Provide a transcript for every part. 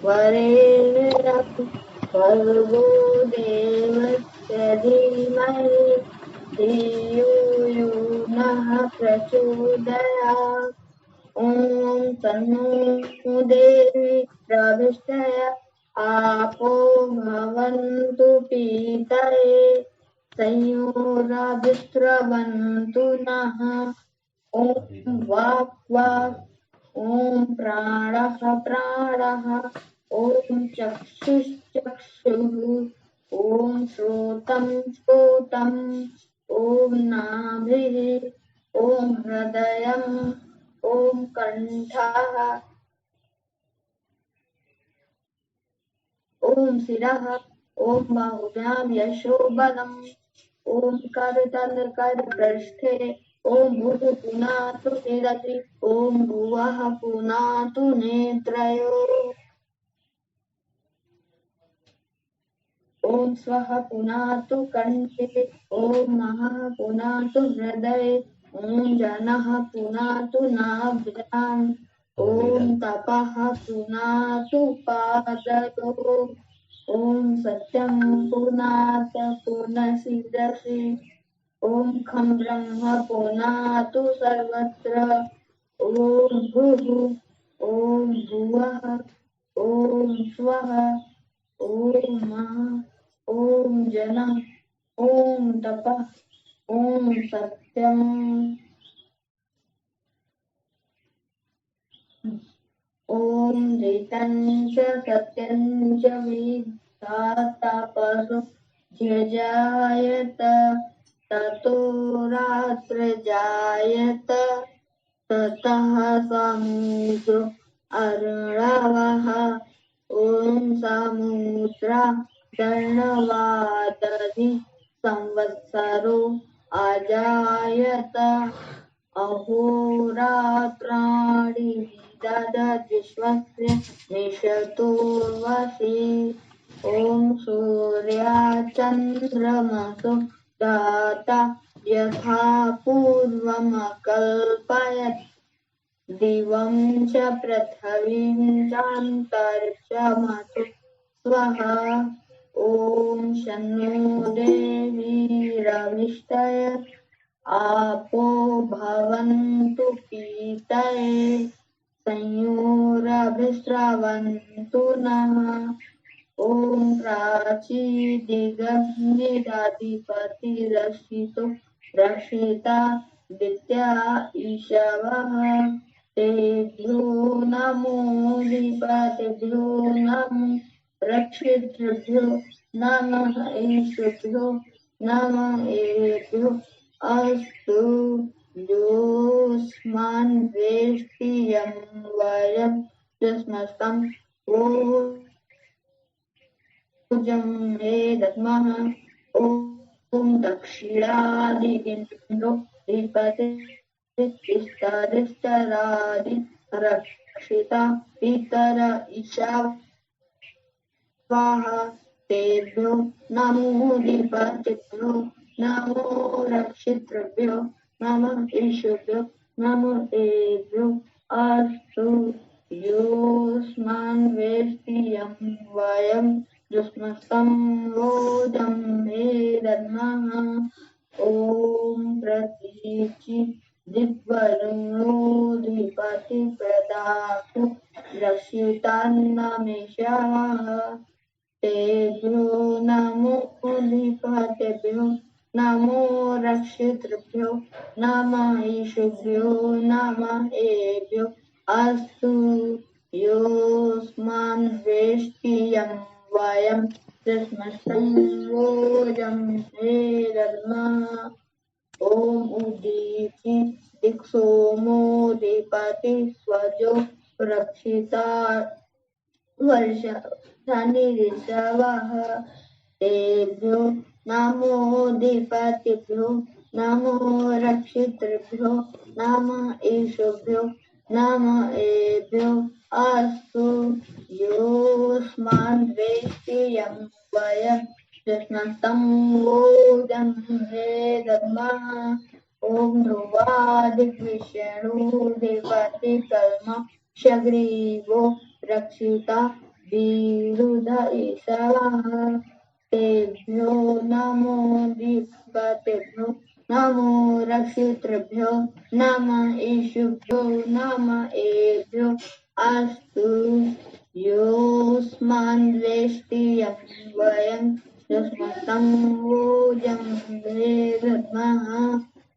वरेण्यं भर्गो देवस्य धीमहि धियो यो नः प्रचोदयात्। ॐ तन्नो देवी प्रविष्टय आपो भवन्तु पीतये संयोराभिस्रवन्तु नः। ॐ वाक् वाक् ॐ प्राणः प्राणः ॐ चक्षुश्चक्षुः ॐ श्रोतं श्रोतम् ॐ नाभिः ॐ हृदयम् ॐ कण्ठः ॐ शिरः ॐ बाहुभ्यां यशोबलम् ॐ करतलकरपृष्ठे ॐ भुः पुनातु शिरसि ॐ भुवः पुनातु नेत्रयोः ॐ स्वः पुनातु कण्ठे ॐ महः पुनातु हृदये ॐ जनः पुनातु नाभ्याम् ॐ तपः पुनातु पादयोः ॐ सत्यं पुनात पुनशिरसि ॐ खं ब्रह्म पुनातु सर्वत्र ॐ भुः ॐ भुवः ॐ स्वः ॐ महः ॐ जनः ॐ तपः ॐ सत्यम् ॐ ऋतं च सत्यं च विधातापसो ध्यजायत ततो रात्रजायत ततः समुद्रो अर्णवः ॐ समुद्रा दर्णवादधि संवत्सरो अजायत अहोरात्राणि विदधद्विश्वस्य निशतोर्वसि ॐ सूर्याचन्द्रमसो दाता यथा पूर्वमकल्पयत् दिवं च पृथिवीं चान्तरिक्षमसो स्वः ॐ शन्नो देवी रविष्टय आपो भवन्तु पीतये संयोराभिस्रवन्तु नः। ॐ प्राचीदिगन्निराधिपतिरक्षितो रक्षिता विद्या ईशवः तेभ्यो नमो विपतिभ्यो नमो रक्षितृभ्यो नमः ईशुभ्यो नमः एभ्यो अस्तु योऽस्मान् वेष्टि यं वयं यस्मस्तं भोजं मे दद्मः ॐ दक्षिणादिगिन्दो विपतिस्तरादि रक्षिता पितर ईशावाः तेभ्यो नमो विपतिभ्यो नमो रक्षितृभ्यो नमः ईशुभ्यो नमः एभ्यो अस्तु योऽस्मान् वेष्टि यं वयं युष्मस्तं भोजं मे दद्मः ॐ प्रतीचि दिग्वरुणोऽधिपतिप्रदातु रक्षितान्नमेषाः तेभ्यो नमो अधिपतिभ्यो नमो रक्षितृभ्यो नमः ईशुभ्यो नमः एभ्यो अस्तु योऽस्मान् वेष्टि यं वयं यस्मस्तं भोजं मे दद्मः ॐ उदीचि दिक्सोमोऽधिपति स्वजो रक्षिता वर्षानि ऋषवः तेभ्यो नमोऽधिपतिभ्यो नमो रक्षितृभ्यो नमः ईशुभ्यो नमः एभ्यो अस्तु योऽस्मान् वेष्टि यं वयं यस्मस्तं भोजं मे दद्मः ॐ ध्रुवादिविष्णुधिपतिकल्म शग्रीवो रक्षिता विरुद्ध ईशवः तेभ्यो नमो दीपतेभ्यो नमो रक्षितृभ्यो नम ईशुभ्यो नम एभ्यो अस्तु योऽस्मान् द्वेष्टि यं वयं युष्मतं भोजं भेदद्मः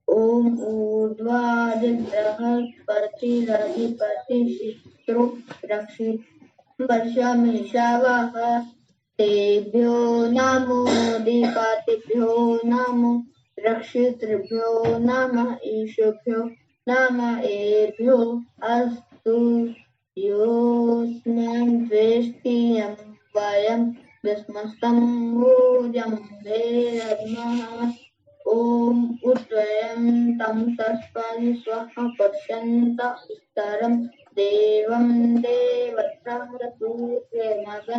ॐ ऊर्ध्वादिग्रहः पतिरधिपतिशित्रो रक्षित वर्षमिषवः तेभ्यो नमो दीपातिभ्यो नमो रक्षितृभ्यो नमः ईशुभ्यो नम एभ्यो अस्तु योऽस्मान् द्वेष्टि यं वयं विस्मस्तं भोजं भेदद्मः ॐ उद्वयं तं तस्मै स्वः पश्यन्त स्तरं देवं देवत्रः सूर्यमग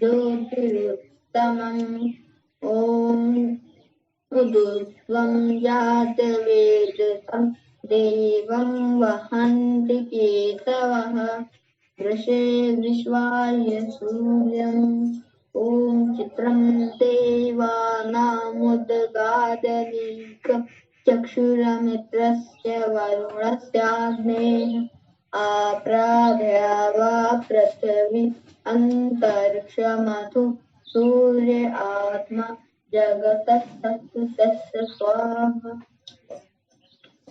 ज्योतिरुत्तमम् ॐ उदुस्त्वं जातवेदसं देवं वहन्ति केशवः वृषे विश्वाय सूर्यम् ॐ चित्रं देवानामुद्गादनीकं चक्षुरमित्रस्य वरुणस्याग्नेः आप्राभ्यावा पृथिवी अन्तरिक्षमथु सूर्य आत्मा जगतस्तस्य स्वाहा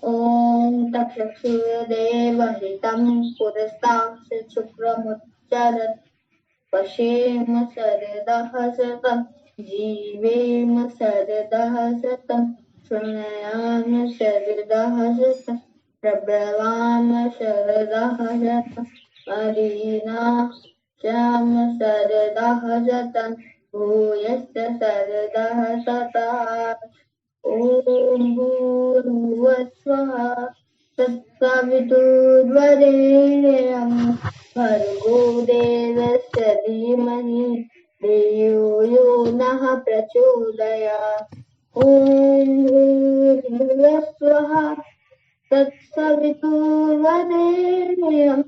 ॐ तक्षुर्देवहितं पुरस्तात् शुक्रमुच्चरत् पश्येम शरदः शतं जीवेम शरदः शतं शृणुयाम शरदः शतं प्रब्रवाम शरदः शतं मरीणाश्याम शरदः शतं भूयश्च शरदः शतः ॐ भूर्भुवस्वः तत्सवितुर्वरेण्यं भर्गो देवस्य धीमहि धियो यो नः प्रचोदयात् ॐ भूर्भुवस्वः तत्सवितुर्वरेण्यं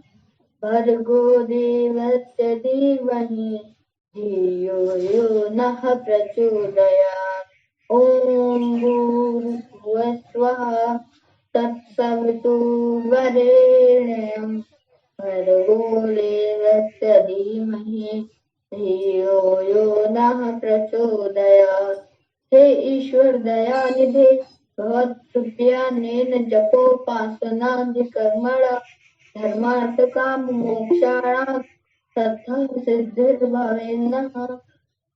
भर्गो देवस्य धीमहि धियो यो नः प्रचोदयात् ॐ भूर्भुवस्वः तत्सवितुर्वरेण्यं भर्गो देवस्य धीमहि धियो यो नः प्रचोदयात् हे ईश्वर दयानिधे भवत्कृपयानेन जपोपासनादिकर्मणा धर्मार्थकाममोक्षाणां तथा सिद्धिर्भवेन्नः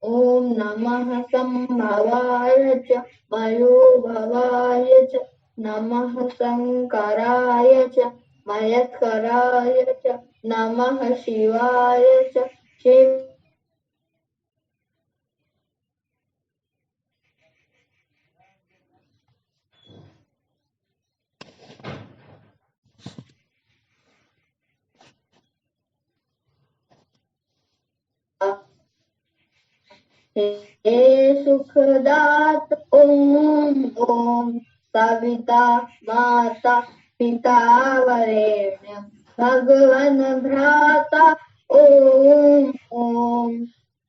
ॐ नमः संभवाय च मयोभवाय च नमः शङ्कराय च मयस्कराय च नमः शिवाय च शिव हे सुखदात ॐ सविता माता पिता वरेण्यं भगवन् भ्राता ॐ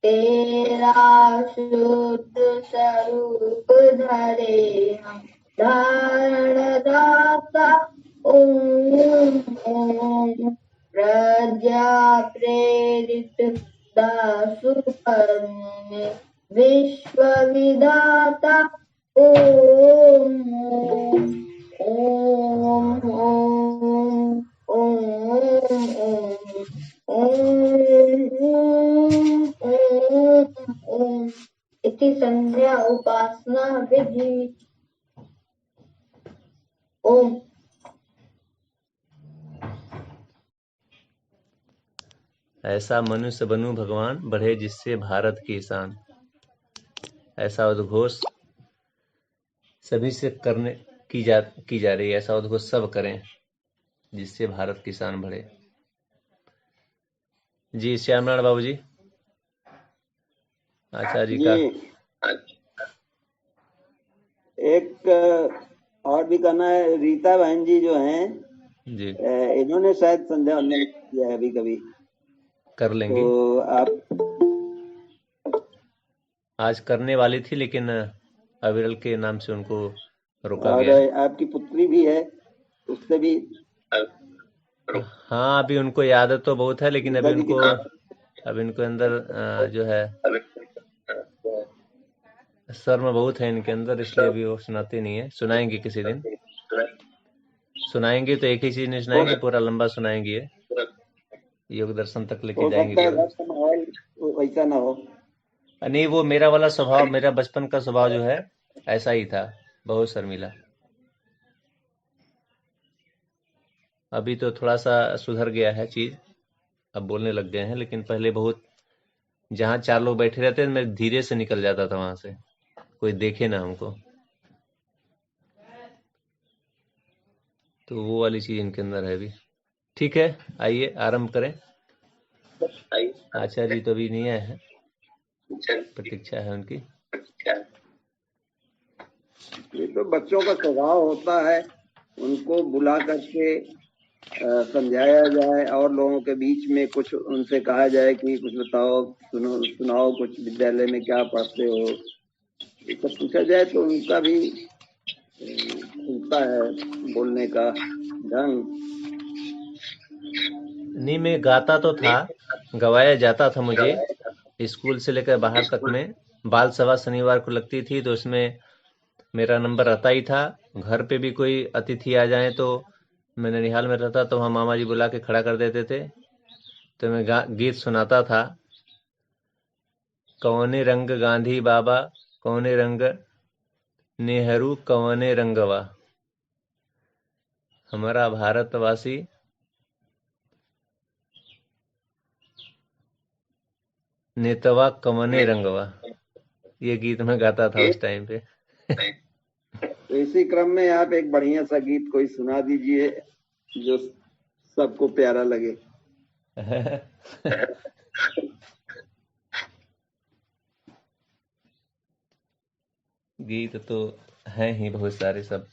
तेरा शुद्ध स्वरूप धरेहं धारणदाता ॐ प्रज्ञा प्रेरित दासु कर्मे विश्वविधाता ॐ इति संध्या उपासना विधि ओम। ऐसा मनुष्य बनूं भगवान बढ़े जिससे भारत की शान। ऐसा उद्घोष सभी से करने की जा रही है। ऐसा उद्घोष सब करें जिससे भारत की शान बढ़े। जी श्यामनारायण बाबू जी, आचार्य जी का एक और भी करना है। रीता बहन जी जो हैं जी, इन्होंने शायद संध्या किया है अभी कभी। कर लेंगी। तो आप आज करने वाली थी लेकिन अविरल के नाम से उनको रोका और गया है। आपकी पुत्री भी है, उससे भी हाँ, अभी उनको याद तो बहुत है लेकिन पिताजी की अभी इनको अंदर जो है शर्म बहुत है इनके अंदर, इसलिए अभी वो सुनाते नहीं है। सुनाएंगे किसी दिन, सुनाएंगे तो एक ही चीज नहीं सुनाएंगे, पूरा लंबा सुनाएंगे। ये योग दर्शन तक लेके हो जाएंगे सकता है केवल। घर का माहौल वैसा ना हो। नहीं, वो मेरा वाला स्वभाव, मेरा बचपन का स्वभाव जो है ऐसा ही था, बहुत शर्मीला। अभी तो थोड़ा सा सुधर गया है चीज, अब बोलने लग गए हैं, लेकिन पहले बहुत, जहाँ 4 लोग बैठे रहते थे मैं धीरे से निकल जाता था वहां से, कोई देखे ना हमको। तो वो वाली चीज इनके अंदर है अभी। ठीक है, आइए आरंभ करें। आचार्य जी तो अभी नहीं आए हैं, प्रतीक्षा है उनकी। ये तो बच्चों का स्वभाव होता है, उनको बुला करके समझाया जाए और लोगों के बीच में कुछ उनसे कहा जाए कि कुछ बताओ, सुनाओ कुछ, विद्यालय में क्या पढ़ते हो, ये सब पूछा जाए तो उनका भी खुलता है बोलने का ढंग। नहीं, मैं गाता तो था, गवाया जाता था मुझे, स्कूल से लेकर बाहर तक में। बाल सभा शनिवार को लगती थी तो उसमें मेरा नंबर आता ही था। घर पे भी कोई अतिथि आ जाए तो, मैं ननिहाल में रहता तो वहाँ मामा जी बुला के खड़ा कर देते थे, तो मैं गीत सुनाता था। कौने रंग गांधी बाबा, कौने रंग नेहरू, कौने रंगवा, हमारा भारतवासी नेतवा कवने रंगवा। ये गीत मैं गाता था उस टाइम पे। तो इसी क्रम में आप एक बढ़िया सा गीत कोई सुना दीजिए जो सबको प्यारा लगे। गीत तो हैं ही बहुत सारे सब।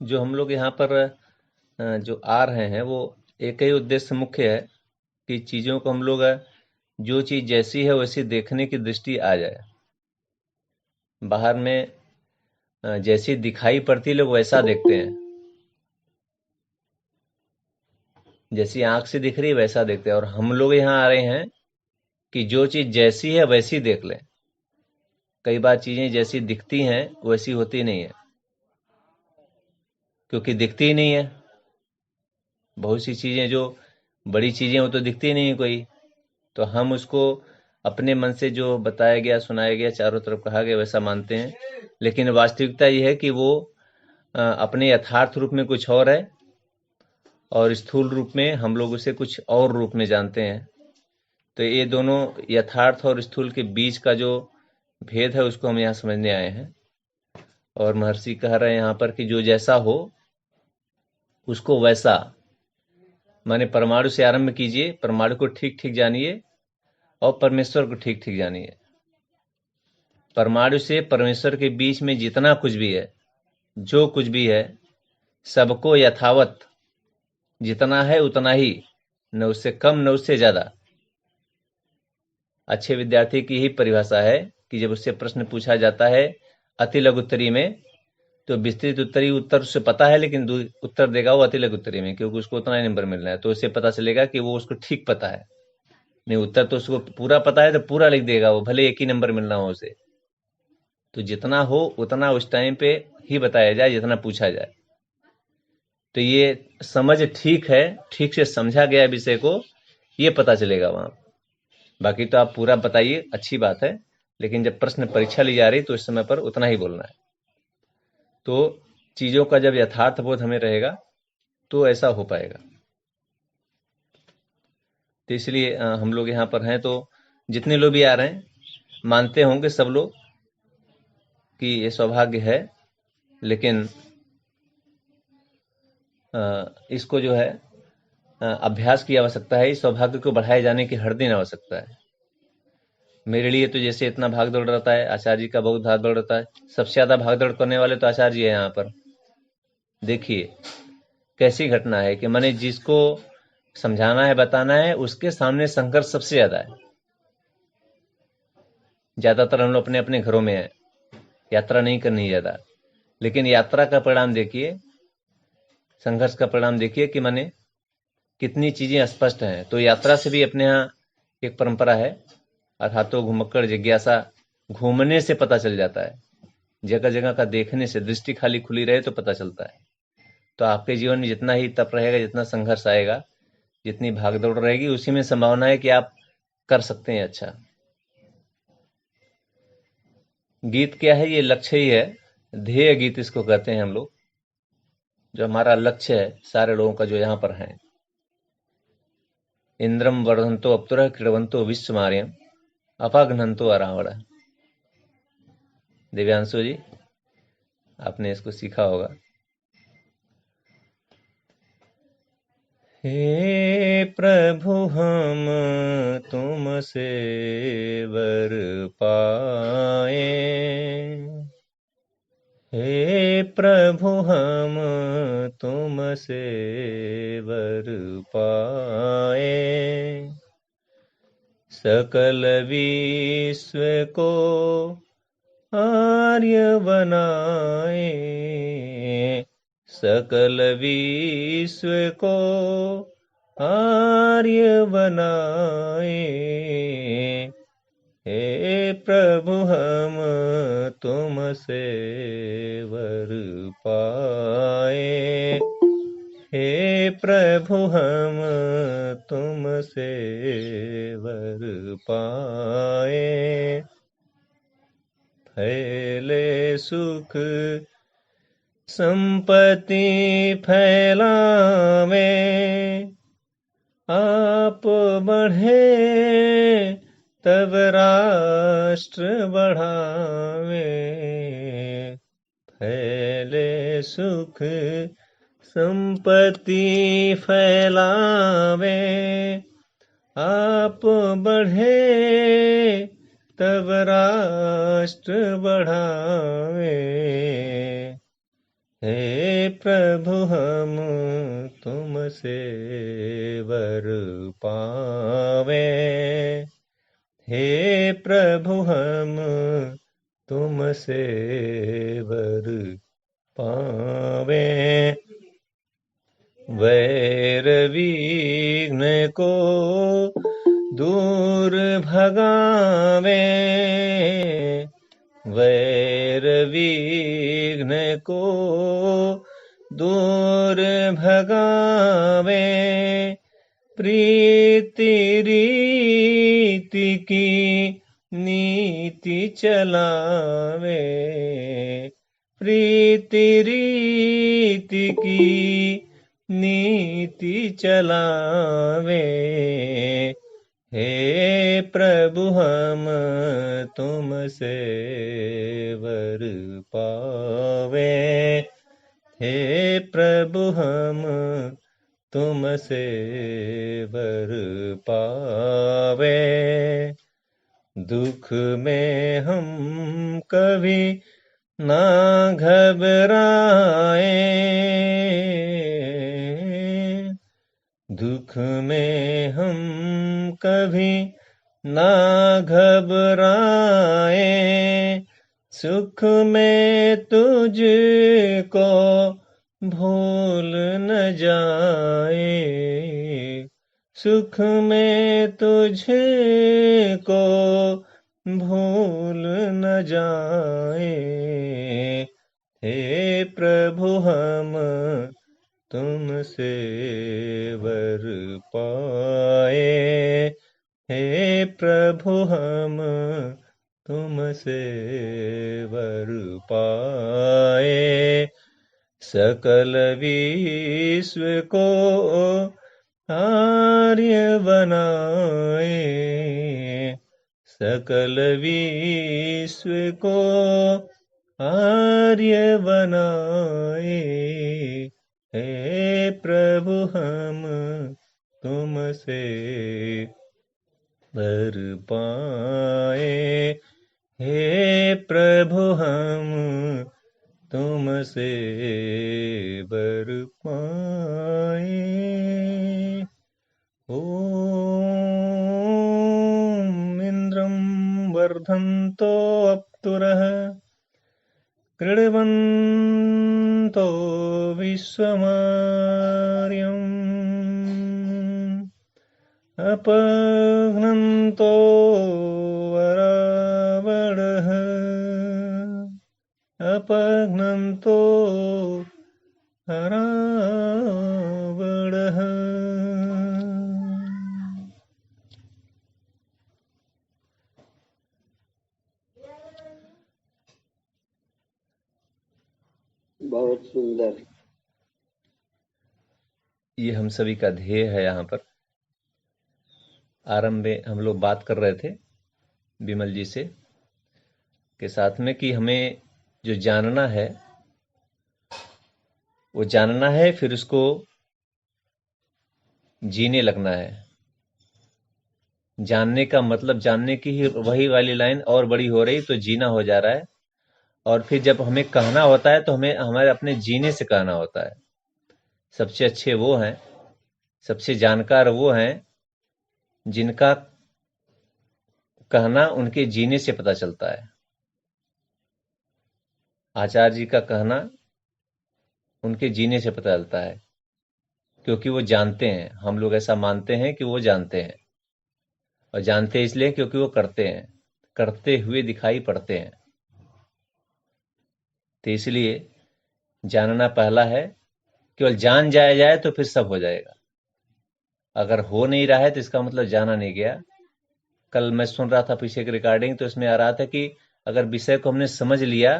जो हम लोग यहाँ पर जो आ रहे हैं वो एक ही उद्देश्य मुख्य है कि चीज़ों को हम लोग जो चीज़ जैसी है वैसी देखने की दृष्टि आ जाए। बाहर में जैसी दिखाई पड़ती लोग वैसा देखते हैं, जैसी आंख से दिख रही है वैसा देखते हैं। और हम लोग यहाँ आ रहे हैं कि जो चीज़ जैसी है वैसी देख लें। कई बार चीज़ें जैसी दिखती हैं वैसी होती नहीं है, क्योंकि दिखती ही नहीं है। बहुत सी चीज़ें जो बड़ी चीज़ें वो तो दिखती नहीं है कोई, तो हम उसको अपने मन से जो बताया गया, सुनाया गया, चारों तरफ कहा गया वैसा मानते हैं। लेकिन वास्तविकता ये है कि वो अपने यथार्थ रूप में कुछ और है, और स्थूल रूप में हम लोग उसे कुछ और रूप में जानते हैं। तो ये दोनों यथार्थ और स्थूल के बीच का जो भेद है उसको हम यहाँ समझने आए हैं। और महर्षि कह रहे हैं यहाँ पर कि जो जैसा हो उसको वैसा, माने परमाणु से आरंभ कीजिए, परमाणु को ठीक ठीक जानिए और परमेश्वर को ठीक ठीक जानिए। परमाणु से परमेश्वर के बीच में जितना कुछ भी है, जो कुछ भी है, सबको यथावत जितना है उतना ही, न उससे कम न उससे ज्यादा। अच्छे विद्यार्थी की ही परिभाषा है कि जब उससे प्रश्न पूछा जाता है अति लघु उत्तरी में, तो विस्तृत उत्तरी उत्तर उससे पता है लेकिन उत्तर देगा वो अति लघु उत्तरी में, क्योंकि उसको उतना ही नंबर मिलना है। तो उससे पता चलेगा कि वो उसको ठीक पता है। नहीं, उत्तर तो उसको पूरा पता है तो पूरा लिख देगा वो, भले एक ही नंबर मिलना हो उसे। तो जितना हो उतना उस टाइम पे ही बताया जाए जितना पूछा जाए। तो ये समझ ठीक है, ठीक से समझा गया विषय को, ये पता चलेगा वहां। बाकी तो आप पूरा बताइए, अच्छी बात है, लेकिन जब प्रश्न परीक्षा ली जा रही तो इस समय पर उतना ही बोलना है। तो चीजों का जब यथार्थ बोध हमें रहेगा तो ऐसा हो पाएगा। तो इसलिए हम लोग यहाँ पर हैं, तो जितने लोग भी आ रहे हैं मानते होंगे सब लोग कि ये सौभाग्य है, लेकिन इसको जो है अभ्यास की आवश्यकता है। इस सौभाग्य को बढ़ाए जाने की हर दिन आवश्यकता है। मेरे लिए तो जैसे इतना भाग दौड़ रहता है, आचार्य जी का बहुत भाग दौड़ रहता है। सबसे ज्यादा भाग दौड़ करने वाले तो आचार्य जी है यहाँ पर। देखिए कैसी घटना है कि मैंने जिसको समझाना है, बताना है, उसके सामने संघर्ष सबसे ज्यादा है। ज्यादातर हम लोग अपने अपने घरों में है, यात्रा नहीं करनी ज्यादा। लेकिन यात्रा का परिणाम देखिए, संघर्ष का परिणाम देखिए कि मैंने कितनी चीजें स्पष्ट हैं। तो यात्रा से भी अपने यहाँ एक परंपरा है, अर्थातो घुमक्कड़ जिज्ञासा, घूमने से पता चल जाता है। जगह जगह का देखने से, दृष्टि खाली खुली रहे तो पता चलता है। तो आपके जीवन में जितना ही तप रहेगा, जितना संघर्ष आएगा, जितनी भागदौड़ रहेगी, उसी में संभावना है कि आप कर सकते हैं अच्छा। गीत क्या है? ये लक्ष्य ही है, ध्येय गीत इसको कहते हैं हम लोग। जो हमारा लक्ष्य है सारे लोगों का, जो यहाँ पर है। इंद्रम वर्धंतो अप्सुरः क्रीडवन्तो विश्वमार्यम् अपाघ्नन्तो अरावण। दिव्यांशु जी, आपने इसको सीखा होगा। हे प्रभु हम तुमसे वर पाए, हे प्रभु हम तुमसे वर पाए, सकल विश्व को आर्य बनाए, सकल विश्व को आर्य बनाए, हे प्रभु हम तुमसे वर पाए, हे प्रभु हम तुमसे वर पाए, फैले सुख संपत्ति फैलावे, आप बढ़े तब राष्ट्र बढ़ावे, फैले सुख संपत्ति फैलावे, आप बढ़े तब राष्ट्र बढ़ावे, हे प्रभु हम तुमसे वर पावे, हे प्रभु हम तुमसे वर पावे, वैर विघ्न को दूर भगावे, वैर विघ्न को दूर भगावे, प्रीति रीति की नीति चलावे, प्रीति रीति की नीति चलावे, हे प्रभु हम तुमसे वर पावे, हे प्रभु हम तुमसे वर पावे, दुख में हम कभी ना घबराए, दुख में हम कभी ना घबराए, सुख में तुझको भूल न जाए, सुख में तुझको भूल न जाए, हे प्रभु हम तुमसे वर पाए, हे प्रभु हम तुमसे वर पाए, सकल विश्व को आर्य बनाए, सकल विश्व को आर्य बनाए, हे प्रभु हम तुमसे भर पाए। हे प्रभु हम तुमसे बर पाए। ॐ इन्द्रं वर्धन्तो अप्तुरः कृण्वन्तो विश्वमार्यम् अपघ्नन्तो वरावडः अपघ्नन्तो हरावडः। बहुत सुंदर। ये हम सभी का ध्येय है। यहाँ पर आरंभ में हम लोग बात कर रहे थे विमल जी से के साथ में कि हमें जो जानना है वो जानना है, फिर उसको जीने लगना है। जानने का मतलब जानने की ही वही वाली लाइन और बड़ी हो रही तो जीना हो जा रहा है। और फिर जब हमें कहना होता है तो हमें हमारे अपने जीने से कहना होता है। सबसे अच्छे वो हैं, सबसे जानकार वो हैं जिनका कहना उनके जीने से पता चलता है। आचार्य जी का कहना उनके जीने से पता चलता है, क्योंकि वो जानते हैं। हम लोग ऐसा मानते हैं कि वो जानते हैं, और जानते इसलिए क्योंकि वो करते हैं, करते हुए दिखाई पड़ते हैं। तो इसलिए जानना पहला है। केवल जान जाया जाए तो फिर सब हो जाएगा। अगर हो नहीं रहा है तो इसका मतलब जाना नहीं गया। कल मैं सुन रहा था पीछे की रिकॉर्डिंग, तो इसमें आ रहा था कि अगर विषय को हमने समझ लिया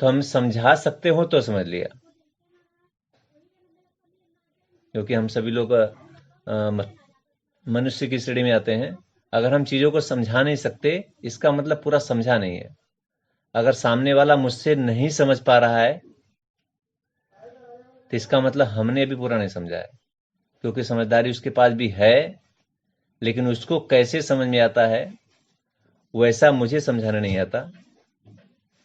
तो हम समझा सकते हो तो समझ लिया। क्योंकि हम सभी लोग मनुष्य की श्रेणी में आते हैं। अगर हम चीजों को समझा नहीं सकते, इसका मतलब पूरा समझा नहीं है। अगर सामने वाला मुझसे नहीं समझ पा रहा है तो इसका मतलब हमने अभी पूरा नहीं समझा है। क्योंकि समझदारी उसके पास भी है, लेकिन उसको कैसे समझ में आता है वैसा मुझे समझाना नहीं आता।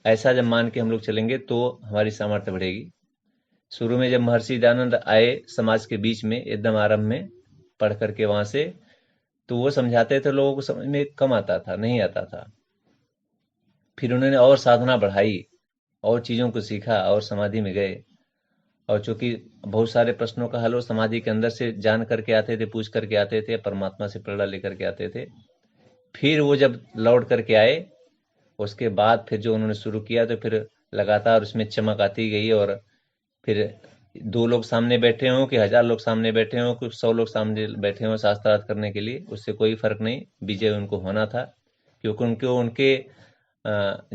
ऐसा जब मान के हम लोग चलेंगे तो हमारी सामर्थ्य बढ़ेगी। शुरू में जब महर्षि दयानंद आए समाज के बीच में, एकदम आरंभ में पढ़ करके वहां से, तो वो समझाते थे, लोगों को समझ में कम आता था, नहीं आता था। फिर उन्होंने और साधना बढ़ाई और चीजों को सीखा और समाधि में गए। और चूंकि बहुत सारे प्रश्नों का हल वो समाधि के अंदर से जान करके आते थे, पूछ करके आते थे, परमात्मा से प्रेरणा लेकर के आते थे। फिर वो जब लौट करके आए, उसके बाद फिर जो उन्होंने शुरू किया तो फिर लगातार उसमें चमक आती गई। और फिर 2 लोग सामने बैठे हों कि 1000 लोग सामने बैठे हों, कुछ 100 लोग सामने बैठे हों शास्त्रार्थ करने के लिए, उससे कोई फर्क नहीं। विजय उनको होना था, क्योंकि उनके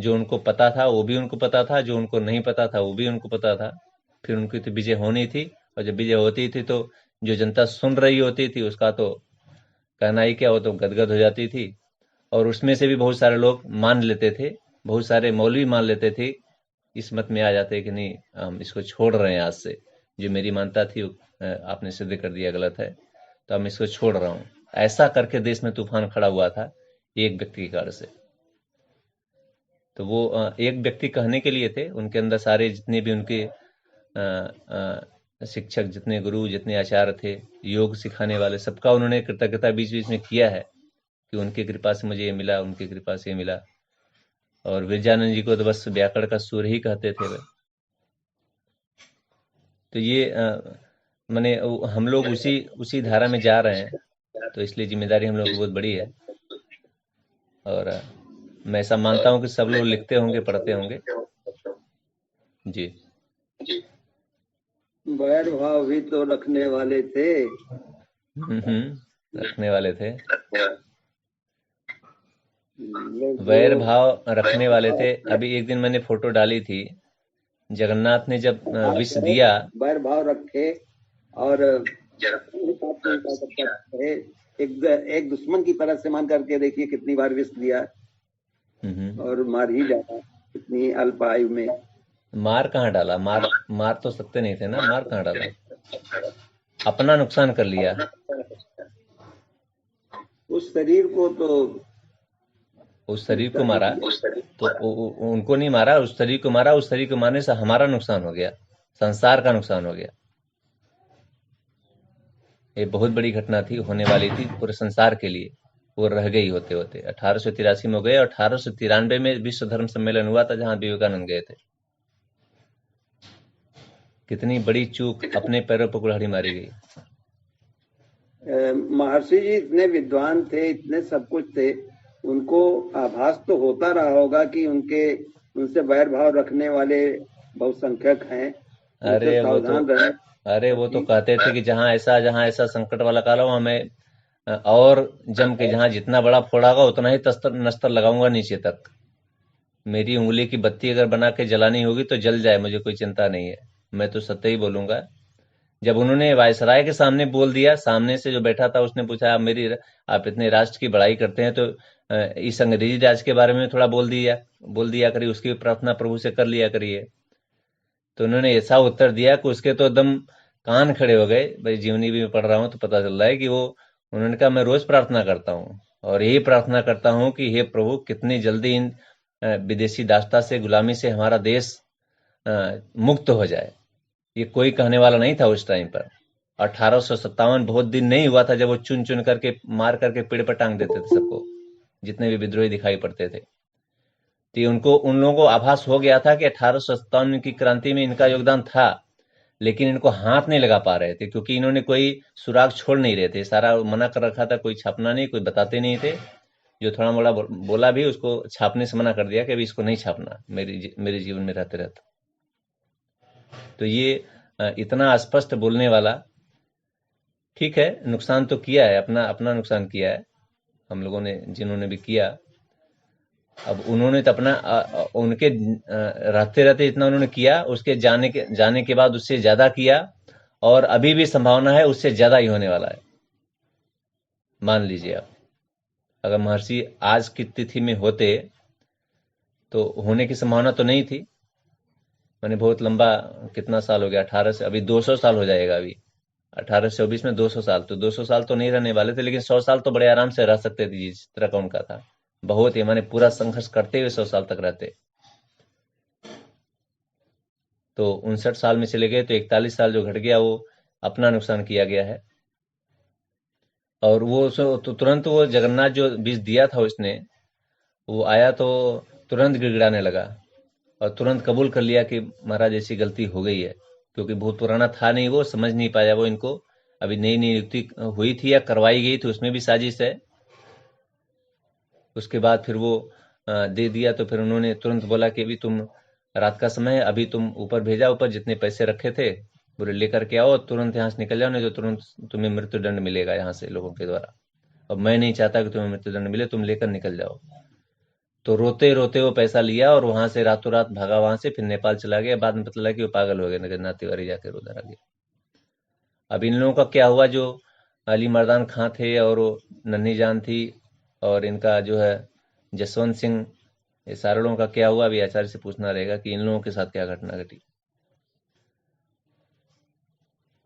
जो उनको पता था वो भी उनको पता था, जो उनको नहीं पता था वो भी उनको पता था। फिर उनकी तो विजय होनी थी। और जब विजय होती थी तो जो जनता सुन रही होती थी उसका तो कहना ही क्या, वो तो गदगद हो जाती थी। और उसमें से भी बहुत सारे लोग मान लेते थे, बहुत सारे मौलवी मान लेते थे, इस मत में आ जाते कि नहीं हम इसको छोड़ रहे हैं। आज से जो मेरी मानता थी आपने सिद्ध कर दिया गलत है, तो हम इसको छोड़ रहा हूँ। ऐसा करके देश में तूफान खड़ा हुआ था एक व्यक्ति के कारण से। तो वो एक व्यक्ति कहने के लिए थे, उनके अंदर सारे जितने भी उनके शिक्षक, जितने गुरु, जितने आचार्य थे, योग सिखाने वाले, सबका उन्होंने कृतज्ञता बीच बीच में किया है कि उनकी कृपा से मुझे ये मिला, उनकी कृपा से ये मिला। और विरजानंद जी को तो बस व्याकरण का सूर्य ही कहते थे वे। तो ये माने हम लोग उसी धारा में जा रहे हैं, तो इसलिए जिम्मेदारी हम लोग की बहुत बड़ी है। और मैं ऐसा मानता हूँ कि सब लोग लिखते होंगे, पढ़ते होंगे। जी वैर भाव भी तो रखने वाले थे। रखने वाले थे, लोग वैर जो भाव रखने वाले थे। अभी एक दिन मैंने फोटो डाली थी, जगन्नाथ ने जब विष दिया, वैर भाव रखे और एक दुश्मन की तरह से मान करके देखिए कितनी बार विष दिया और मार ही जाता इतनी अल्प आयु में। मार कहाँ डाला? मार तो सकते नहीं थे ना, मार कहाँ डाला? अपना नुकसान कर लिया। उस शरीर को तो उस शरीर को मारा तो उनको नहीं मारा, उस शरीर को मारा। उस शरीर को मारने से हमारा नुकसान हो गया, संसार का नुकसान हो गया। ये बहुत बड़ी घटना थी, होने वाली थी पूरे संसार के लिए, वो रह गई होते होते। 1883 में हो गए और 1893 में विश्व धर्म सम्मेलन हुआ था जहां विवेकानंद गए थे। कितनी बड़ी चूक, अपने पैरों पर कुल्हाड़ी मारी गई। महर्षि जी इतने विद्वान थे, इतने सब कुछ थे, उनको आभास तो होता रहा होगा कि उनसे वैर भाव रखने वाले बहुसंख्यक हैं, उनसे सावधान रहे। अरे वो तो कहते थे कि जहाँ ऐसा संकट वाला काल हो, हमें और जम के, जहाँ जितना बड़ा फोड़ा होगा उतना ही नस्तर लगाऊंगा नीचे तक। मेरी उंगली की बत्ती अगर बना के जलानी होगी तो जल जाए, मुझे कोई चिंता नहीं है, मैं तो सत्य ही बोलूंगा। जब उन्होंने वायसराय के सामने बोल दिया, सामने से जो बैठा था उसने पूछा, आप इतने राष्ट्र की बड़ाई करते हैं तो इस अंग्रेजी राज के बारे में थोड़ा बोल दिया करिए, उसकी प्रार्थना प्रभु से कर लिया करिए। तो उन्होंने ऐसा उत्तर दिया कि उसके तो एकदम कान खड़े हो गए। भाई जीवनी भी पढ़ रहा हूँ तो पता चल रहा है कि उन्होंने कहा, मैं रोज प्रार्थना करता हूँ और यही प्रार्थना करता हूँ कि हे प्रभु, कितनी जल्दी इन विदेशी दासता से, गुलामी से हमारा देश मुक्त हो जाए। ये कोई कहने वाला नहीं था उस टाइम पर। 1857 बहुत दिन नहीं हुआ था जब वो चुन चुन करके, मार करके पेड़ पर टांग देते थे सबको, जितने भी विद्रोही दिखाई पड़ते थे। तो उन लोगों को आभास हो गया था कि 1857 की क्रांति में इनका योगदान था, लेकिन इनको हाथ नहीं लगा पा रहे थे क्योंकि इन्होंने कोई सुराग छोड़ नहीं रहे थे। सारा मना कर रखा था, कोई छापना नहीं, कोई बताते नहीं थे। जो थोड़ा मोड़ा बोला भी उसको छापने से मना कर दिया कि अभी इसको नहीं छापना मेरे जीवन में रहते रहते। तो ये इतना स्पष्ट बोलने वाला, ठीक है, नुकसान तो किया है, अपना नुकसान किया है हम लोगों ने, जिन्होंने भी किया। अब उन्होंने तो अपना उनके रहते रहते इतना उन्होंने किया, उसके जाने के बाद उससे ज्यादा किया, और अभी भी संभावना है उससे ज्यादा ही होने वाला है। मान लीजिए आप, अगर महर्षि आज की तिथि में होते तो होने की संभावना तो नहीं थी। मैंने बहुत लंबा, कितना साल हो गया, 18 से अभी 200 साल हो जाएगा। अभी 1824 में 200 साल, तो 200 साल तो नहीं रहने वाले थे, लेकिन 100 साल तो बड़े आराम से रह सकते थे जिस तरह का उनका था। बहुत ही, माने पूरा संघर्ष करते हुए 100 साल तक रहते। तो 59 साल में चले गए, तो 41 साल जो घट गया वो अपना नुकसान किया गया है। और वो तो तुरंत वो जगन्नाथ जो बीज दिया था उसने, वो आया तो तुरंत गिड़गिड़ाने लगा और तुरंत कबूल कर लिया कि महाराज ऐसी गलती हो गई है, क्योंकि बहुत पुराना था नहीं, वो समझ नहीं पाया। वो इनको अभी नई नियुक्ति हुई थी या करवाई गई थी, उसमें भी साजिश है। उसके बाद फिर वो दे दिया, तो फिर उन्होंने तुरंत बोला कि अभी तुम, रात का समय है, अभी तुम ऊपर भेजा, ऊपर जितने पैसे रखे थे बोले लेकर के आओ, तुरंत यहाँ से निकल जाओ, नहीं तो तुरंत तुम्हें मृत्युदंड मिलेगा यहाँ से लोगों के द्वारा। अब मैं नहीं चाहता कि तुम्हें मृत्युदंड मिले, तुम लेकर निकल जाओ। तो रोते रोते वो पैसा लिया और वहां से रातों रात भागा वहां से, फिर नेपाल चला गया। बाद में पता लगा कि वो पागल हो गया, जगन्नाथ तिवारी जाकर उधर आ गया। अब इन लोगों का क्या हुआ, जो अली मर्दान खां थे और वो नन्ही जान थी और इनका जो है जसवंत सिंह, ये सारे लोगों का क्या हुआ, अभी आचार्य से पूछना रहेगा कि इन लोगों के साथ क्या घटना घटी।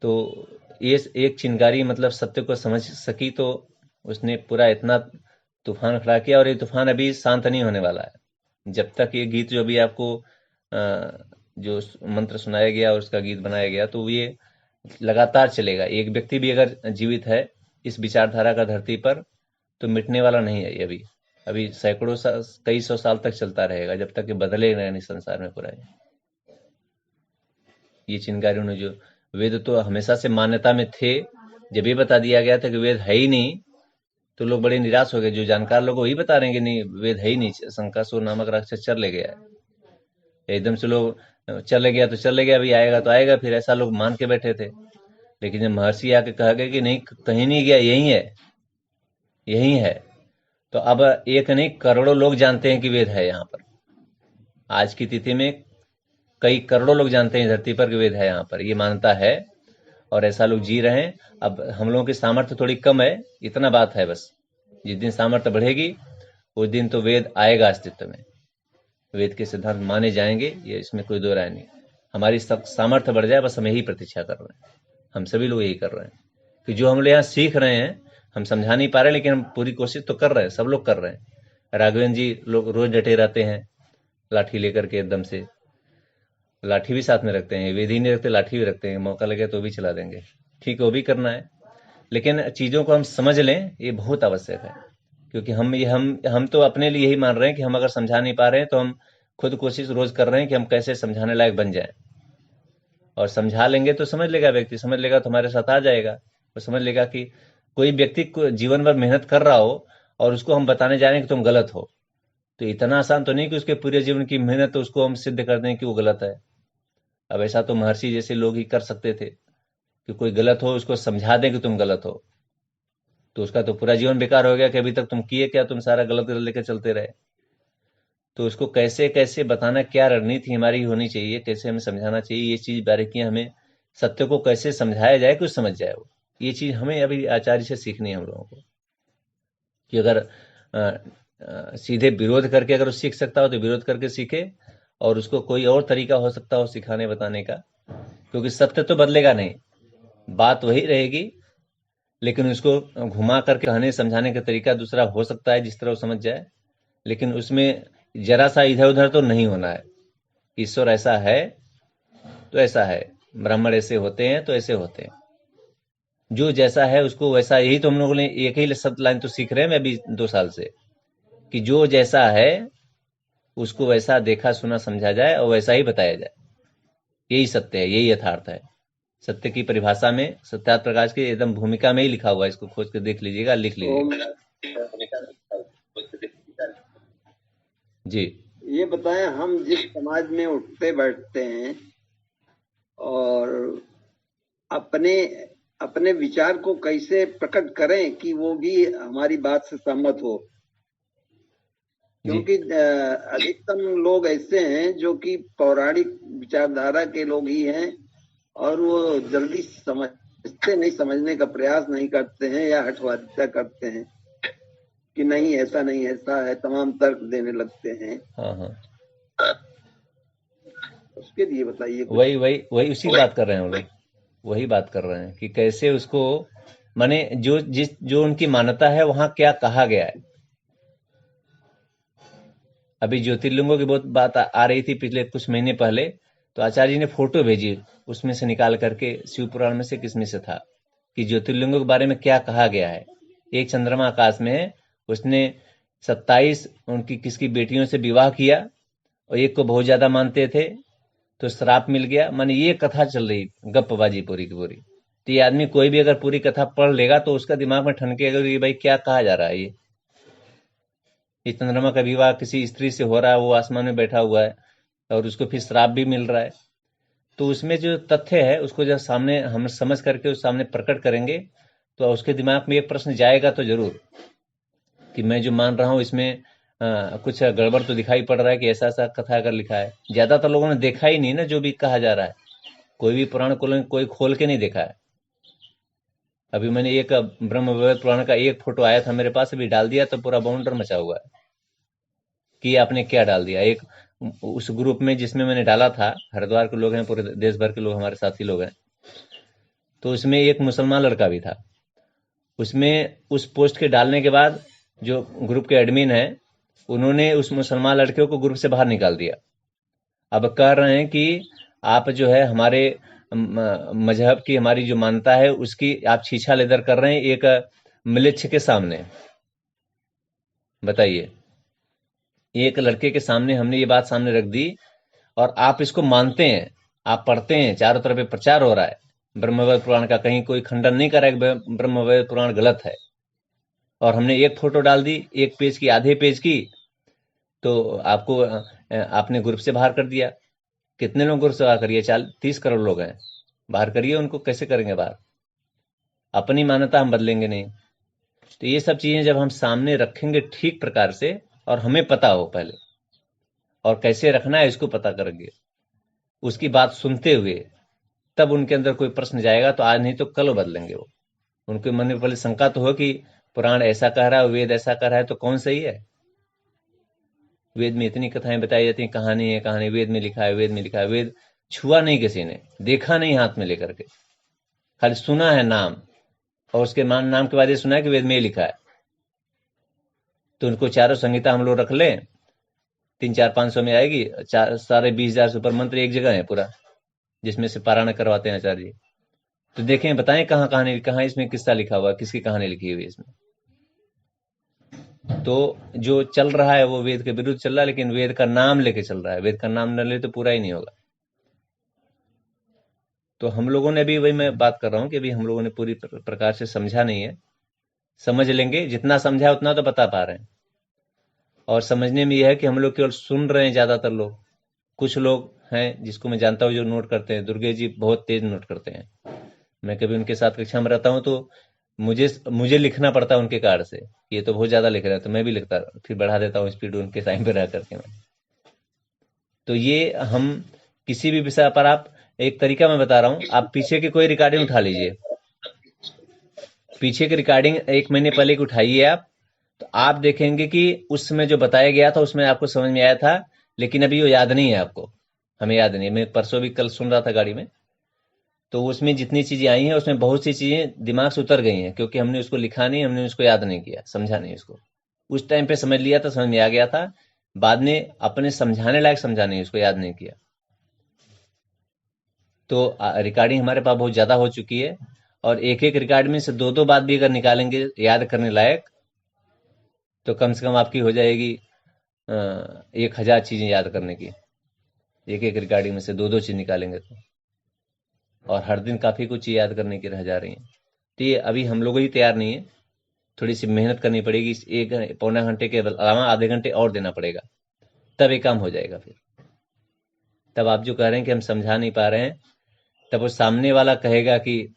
तो ये एक चिंगारी मतलब सत्य को समझ सकी, तो उसने पूरा इतना तूफान खड़ा किया, और ये तूफान अभी शांत नहीं होने वाला है जब तक ये गीत जो भी आपको जो मंत्र सुनाया गया और उसका गीत बनाया गया, तो ये लगातार चलेगा। एक व्यक्ति भी अगर जीवित है इस विचारधारा का धरती पर, तो मिटने वाला नहीं है ये। अभी सैकड़ों कई सौ साल तक चलता रहेगा, जब तक ये बदले नहीं संसार में पूरा। ये चिंगारियों ने, जो वेद तो हमेशा से मान्यता में थे, जब ये बता दिया गया था कि वेद है ही नहीं, तो लोग बड़े निराश हो गए। जो जानकार लोग वही बता रहे हैं कि नहीं, वेद है ही नहीं, शंकासुर नामक राक्षस चल ले गया। एकदम से लोग चले गया तो चले गया, अभी आएगा तो आएगा, फिर ऐसा लोग मान के बैठे थे। लेकिन जब महर्षि आके कहा गया कि नहीं, कहीं नहीं गया, यही है, यही है, तो अब एक नहीं करोड़ों लोग जानते हैं कि वेद है यहाँ पर। आज की तिथि में कई करोड़ों लोग जानते हैं धरती पर कि वेद है यहाँ पर, ये मानता है, और ऐसा लोग जी रहे हैं। अब हम लोगों की सामर्थ्य थोड़ी कम है, इतना बात है बस। जिस दिन सामर्थ्य बढ़ेगी उस दिन तो वेद आएगा अस्तित्व में, वेद के सिद्धांत माने जाएंगे, ये इसमें कोई दो राय नहीं। हमारी सामर्थ्य बढ़ जाए, बस हम यही प्रतीक्षा कर रहे हैं, हम सभी लोग यही कर रहे हैं कि जो हम लोग यहाँ सीख रहे हैं, हम समझा नहीं पा रहे, लेकिन हम पूरी कोशिश तो कर रहे हैं, सब लोग कर रहे हैं। राघवेंद्र जी लोग रोज डटे रहते हैं लाठी लेकर के, एकदम से लाठी भी साथ में रखते हैं, वेदी नहीं रखते, लाठी भी रखते हैं, मौका लगे तो भी चला देंगे। ठीक है, वो भी करना है, लेकिन चीज़ों को हम समझ लें, ये बहुत आवश्यक है। क्योंकि हम तो अपने लिए यही मान रहे हैं कि हम अगर समझा नहीं पा रहे हैं तो हम खुद कोशिश रोज कर रहे हैं कि हम कैसे समझाने लायक बन जाएं। और समझा लेंगे तो समझ लेगा, व्यक्ति समझ लेगा तो हमारे साथ आ जाएगा। वो समझ लेगा कि कोई व्यक्ति जीवन भर मेहनत कर रहा हो और उसको हम बताने जा रहे हैं कि तुम गलत हो, तो इतना आसान तो नहीं कि उसके पूरे जीवन की मेहनत उसको हम सिद्ध कर दें कि वो गलत है। अब ऐसा तो महर्षि जैसे लोग ही कर सकते थे कि कोई गलत हो उसको समझा दें कि तुम गलत हो, तो उसका तो पूरा जीवन बेकार हो गया कि अभी तक तुम किए क्या, तुम सारा गलत गलत लेकर चलते रहे। तो उसको कैसे कैसे बताना, क्या रणनीति हमारी होनी चाहिए, कैसे हमें समझाना चाहिए, ये चीज बारीकियां हमें, सत्य को कैसे समझाया जाए कि समझ जाए वो, ये चीज हमें अभी आचार्य से सीखनी है हम लोगों को। कि अगर सीधे विरोध करके अगर वो सीख सकता हो तो विरोध करके सीखे, और उसको कोई और तरीका हो सकता हो सिखाने बताने का, क्योंकि सत्य तो बदलेगा नहीं, बात वही रहेगी, लेकिन उसको घुमा करके कहने समझाने का तरीका दूसरा हो सकता है जिस तरह वो समझ जाए, लेकिन उसमें जरा सा इधर उधर तो नहीं होना है। ईश्वर ऐसा है तो ऐसा है, ब्राह्मण ऐसे होते हैं तो ऐसे होते हैं, जो जैसा है उसको वैसा। यही तो हम लोगों ने एक ही शब्द लाइन तो सीख रहे हैं मैं अभी 2 साल से, कि जो जैसा है उसको वैसा देखा सुना समझा जाए और वैसा ही बताया जाए। यही सत्य है, यही यथार्थ है। सत्य की परिभाषा में सत्यार्थ प्रकाश की एकदम भूमिका में ही लिखा हुआ है, इसको खोज कर देख लीजिएगा, लिख लीजिएगा। जी ये बताएं, हम जिस समाज में उठते बैठते हैं और अपने अपने विचार को कैसे प्रकट करें कि वो भी हमारी बात से सहमत हो, क्योंकि अधिकतम लोग ऐसे हैं जो कि पौराणिक विचारधारा के लोग ही हैं और वो जल्दी समझते नहीं, समझने का प्रयास नहीं करते हैं या हठवादिता करते हैं कि नहीं ऐसा नहीं ऐसा है, तमाम तर्क देने लगते हैं। हाँ हाँ, उसके लिए बताइए कुछ। वही उसी बात कर रहे हैं हम लोग, वही बात कर रहे हैं कि कैसे उसको, माने जो उनकी मान्यता है वहां क्या कहा गया है। अभी ज्योतिर्लिंगों की बहुत बात आ रही थी पिछले कुछ महीने पहले, तो आचार्य जी ने फोटो भेजी उसमें से निकाल करके, शिव पुराण में से किसमें से था, कि ज्योतिर्लिंगों के बारे में क्या कहा गया है। एक चंद्रमा आकाश में है, उसने 27 उनकी किसकी बेटियों से विवाह किया और एक को बहुत ज्यादा मानते थे तो श्राप मिल गया। माने ये कथा चल रही, गप्पबाजी पूरी की पूरी। तो ये आदमी कोई भी अगर पूरी कथा पढ़ लेगा तो उसका दिमाग में ठनकेगा कि भाई क्या कहा जा रहा है। ये चंद्रमा का विवाह किसी स्त्री से हो रहा है, वो आसमान में बैठा हुआ है और उसको फिर श्राप भी मिल रहा है। तो उसमें जो तथ्य है उसको जब सामने हम समझ करके उस सामने प्रकट करेंगे तो उसके दिमाग में एक प्रश्न जाएगा तो जरूर, कि मैं जो मान रहा हूँ इसमें कुछ गड़बड़ तो दिखाई पड़ रहा है, कि ऐसा ऐसा कथा अगर लिखा है। ज्यादातर लोगों ने देखा ही नहीं ना जो भी कहा जा रहा है, कोई भी पुराण कोई खोल के नहीं देखा है। अभी मैंने एक ब्रह्म वैवर्त पुराण का एक फोटो आया था मेरे पास, अभी डाल दिया तो पूरा बाउंडर मचा हुआ है कि आपने क्या डाल दिया। एक उस ग्रुप में जिसमें मैंने डाला था, हरिद्वार के लोग हैं, पूरे देश भर के लोग हमारे साथी लोग हैं, तो उसमें एक मुसलमान लड़का भी था। उसमें उस पोस्ट के डालने के बाद जो ग्रुप के एडमिन है उन्होंने उस मुसलमान लड़के को ग्रुप से बाहर निकाल दिया। अब कह रहे हैं कि आप जो है हमारे मजहब की, हमारी जो मान्यता है उसकी आप छीछा लेदर कर रहे हैं एक मिलिच्छ के सामने। बताइए, एक लड़के के सामने हमने ये बात सामने रख दी और आप इसको मानते हैं, आप पढ़ते हैं, चारों तरफ ये प्रचार हो रहा है ब्रह्मवैवर्त पुराण का, कहीं कोई खंडन नहीं कर रहा है कि ब्रह्मवैवर्त पुराण गलत है, और हमने एक फोटो डाल दी, एक पेज की, आधे पेज की, तो आपको आपने ग्रुप से बाहर कर दिया। कितने लोग ग्रुप से बाहर करिए? 30 करोड़ लोग हैं, बाहर करिए उनको। कैसे करेंगे बाहर? अपनी मान्यता हम बदलेंगे नहीं। तो ये सब चीजें जब हम सामने रखेंगे ठीक प्रकार से, और हमें पता हो पहले और कैसे रखना है इसको पता करेंगे, उसकी बात सुनते हुए, तब उनके अंदर कोई प्रश्न जाएगा तो आज नहीं तो कल बदलेंगे वो। उनके मन में पहले शंका तो हो कि पुराण ऐसा कह रहा है, वेद ऐसा कह रहा है, तो कौन सही है? वेद में इतनी कथाएं बताई जाती हैं, कहानी है कहानी, वेद में लिखा है, वेद में लिखा है। वेद छुआ नहीं किसी ने, देखा नहीं हाथ में लेकर के, खाली सुना है नाम, और उसके नाम के बाद ये सुना है कि वेद में ये लिखा है, तो उनको चारों संहिता हम लोग रख लें, 300-400-500 में आएगी, सारे 20,000 से ऊपर मंत्र एक जगह है पूरा, जिसमें से पारायण करवाते हैं आचार्य जी। तो देखें, बताएं कहाँ कहानी, कहाँ इसमें किस्सा लिखा हुआ है, किसकी कहानी लिखी हुई है इसमें। तो जो चल रहा है वो वेद के विरुद्ध चल रहा है, लेकिन वेद का नाम लेके चल रहा है। वेद का नाम न ले तो पूरा ही नहीं होगा। तो हम लोगों ने भी, वही मैं बात कर रहा हूँ कि अभी हम लोगों ने पूरी प्रकार से समझा नहीं है। समझ लेंगे, जितना समझा उतना तो बता पा रहे हैं। और समझने में यह है कि हम लोग केवल सुन रहे हैं, ज्यादातर लोग। कुछ लोग हैं जिसको मैं जानता हूँ जो नोट करते हैं। दुर्गे जी बहुत तेज नोट करते हैं। मैं कभी उनके साथ कक्षा में रहता हूँ तो मुझे लिखना पड़ता है उनके कार्ड से, ये तो बहुत ज्यादा लिख रहे हैं, तो मैं भी लिखता, फिर बढ़ा देता हूँ स्पीड उनके टाइम पे रह करके मैं। तो ये हम किसी भी विषय पर, आप एक तरीका मैं बता रहा हूँ, आप पीछे की कोई रिकॉर्डिंग उठा लीजिए, पीछे की रिकॉर्डिंग 1 महीने पहले की उठाइए आप, तो आप देखेंगे कि उस समय जो बताया गया था उसमें आपको समझ में आया था, लेकिन अभी वो याद नहीं है आपको। हमें याद नहीं है। मैं परसों भी कल सुन रहा था गाड़ी में, तो उसमें जितनी चीजें आई हैं उसमें बहुत सी चीजें दिमाग से उतर गई हैं, क्योंकि हमने उसको लिखा नहीं, हमने उसको याद नहीं किया, समझा नहीं उसको। उस टाइम पे समझ लिया था, समझ में आ गया था, बाद में अपने समझाने लायक समझा नहीं, उसको याद नहीं किया। तो रिकॉर्डिंग हमारे पास बहुत ज्यादा हो चुकी है, और एक एक रिकॉर्ड में से 2-2 बात भी अगर निकालेंगे याद करने लायक, तो कम से कम आपकी हो जाएगी 1,000 चीजें याद करने की। एक एक रिकॉर्डिंग में से 2-2 चीज निकालेंगे तो, और हर दिन काफी कुछ याद करने की रह जा रही है। तो ये अभी हम लोग ही तैयार नहीं है, थोड़ी सी मेहनत करनी पड़ेगी। इस 1-1.25 घंटे के अलावा आधे घंटे और देना पड़ेगा, तब ये काम हो जाएगा। फिर तब आप जो कह रहे हैं कि हम समझा नहीं पा रहे हैं, तब वो सामने वाला कहेगा कि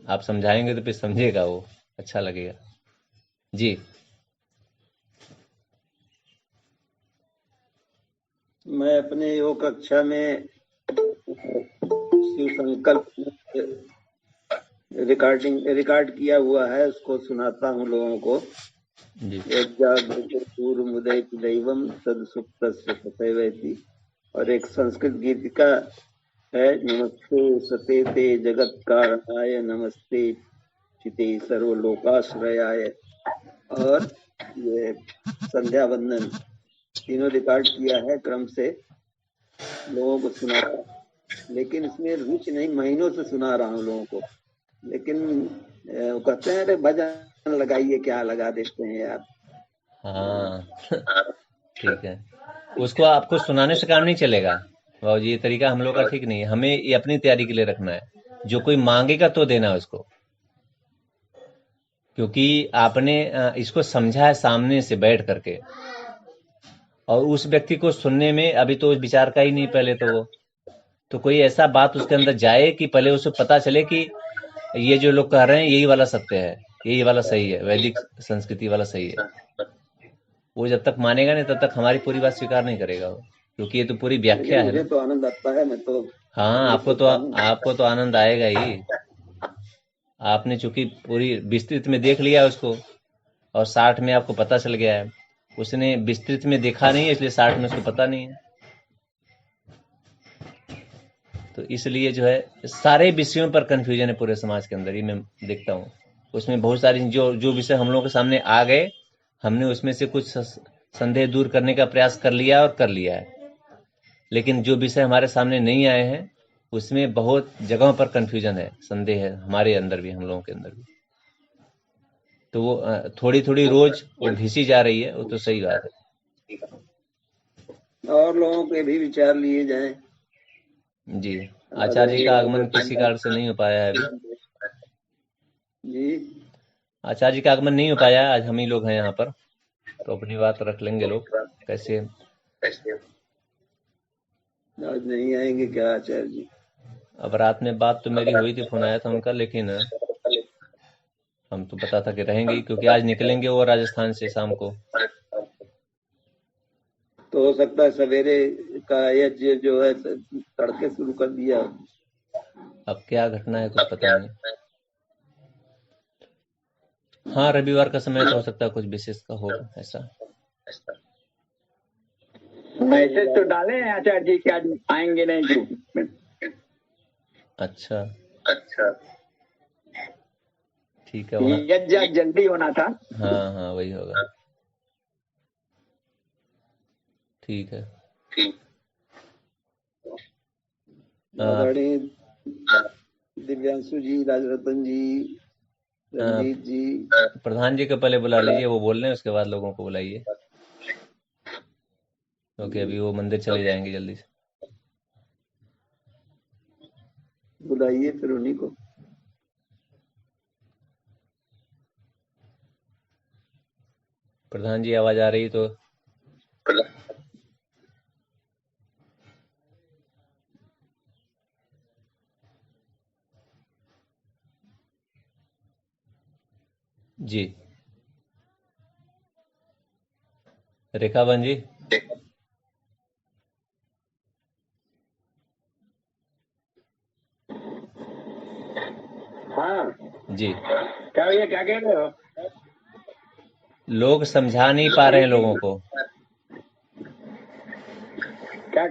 आप समझाएंगे तो फिर समझेगा, वो अच्छा लगेगा। जी। मैं अपने योग कक्षा में शिव संकल्प रिकॉर्ड किया हुआ है, उसको सुनाता हूँ लोगों को। जी। पूर्वमुदयति दैवम सदसुप्तस्य तथैवेति। और एक संस्कृत गीतिका है, नमस्ते सतेते जगत कारणाय, नमस्ते चिते सर्वलोकाश्रयाय, और ये संध्या वंदन, तीनों रिकॉर्ड किया है क्रम से, लोगों को सुनाता। लेकिन इसमें रुचि नहीं, महीनों से सुना रहा हूँ लोगों को। लेकिन वो कहते हैं अरे भजन लगाइए, क्या लगा देते हैं यार। हाँ ठीक है, उसको आपको सुनाने से काम नहीं चलेगा बाबू जी। ये तरीका हम लोग का ठीक नहीं है। हमें ये अपनी तैयारी के लिए रखना है। जो कोई मांगेगा तो देना उसको, क्योंकि आपने इसको समझा है सामने से बैठ करके, और उस व्यक्ति को सुनने में अभी तो विचार का ही नहीं पहले तो वो, तो कोई ऐसा बात उसके अंदर जाए कि पहले उसे पता चले कि ये जो लोग कह रहे हैं यही वाला सत्य है, यही वाला सही है, वैदिक संस्कृति वाला सही है। वो जब तक मानेगा नहीं तब तक हमारी पूरी बात स्वीकार नहीं करेगा वो, क्योंकि ये तो पूरी व्याख्या है मुझे ना। तो आनंद आता है, मैं तो हाँ, आपको तो आनंद आएगा ही। आपने चूंकि पूरी विस्तृत में देख लिया उसको, और 60 में आपको पता चल गया है। उसने विस्तृत में देखा नहीं है, इसलिए 60 में उसको पता नहीं है। तो इसलिए जो है सारे विषयों पर कंफ्यूजन है पूरे समाज के अंदर, ये मैं देखता हूँ। उसमें बहुत सारी जो विषय हम लोगों के सामने आ गए, हमने उसमें से कुछ संदेह दूर करने का प्रयास कर लिया और कर लिया है। लेकिन जो विषय हमारे सामने नहीं आए हैं, उसमें बहुत जगहों पर कंफ्यूजन है, संदेह है, हमारे अंदर भी, हम लोगों के अंदर भी। तो वो थोड़ी थोड़ी रोज वो घिसी जा रही है, वो तो सही बात है। और लोगों के भी विचार लिए जाएं। जी। आचार्य जी का आगमन किसी कारण से नहीं हो पाया है अभी। जी, आचार्य जी का आगमन नहीं हो पाया, आज हम ही लोग हैं यहाँ पर, तो अपनी बात रख लेंगे लोग कैसे। आज नहीं आएंगे क्या आचार्य जी? अब रात में बात तो मेरी हुई थी, फोन आया था उनका, लेकिन हम तो पता था कि रहेंगे ही, क्योंकि आज निकलेंगे वो राजस्थान से शाम को। तो हो सकता है सवेरे का यज्ञ जो है तड़के शुरू कर दिया। अब क्या घटना है कुछ पता नहीं। हाँ, रविवार का समय तो हो सकता है कुछ विशेष का हो ऐसा। मैसेज तो डाले हैं आचार्य जी कि आज आएंगे नहीं ग्रुप में। अच्छा, ठीक है वहाँ। यज्ञ जल्दी होना था। हाँ हाँ वही होगा। ठीक है। आदरणीय दिव्यांशु जी, राजरतन जी, रंजीत जी, प्रधान जी को पहले बुला लीजिए, वो बोल रहे हैं, उसके बाद लोगों को बुलाइए, क्योंकि अभी वो मंदिर चले जाएंगे जल्दी से। बुलाइए फिर उन्हीं को। प्रधान जी आवाज आ रही है तो? जी रेखा बहन जी। हाँ जी क्या भैया, क्या कह रहे हो? लोग समझा नहीं पा रहे हैं लोगों को। क्या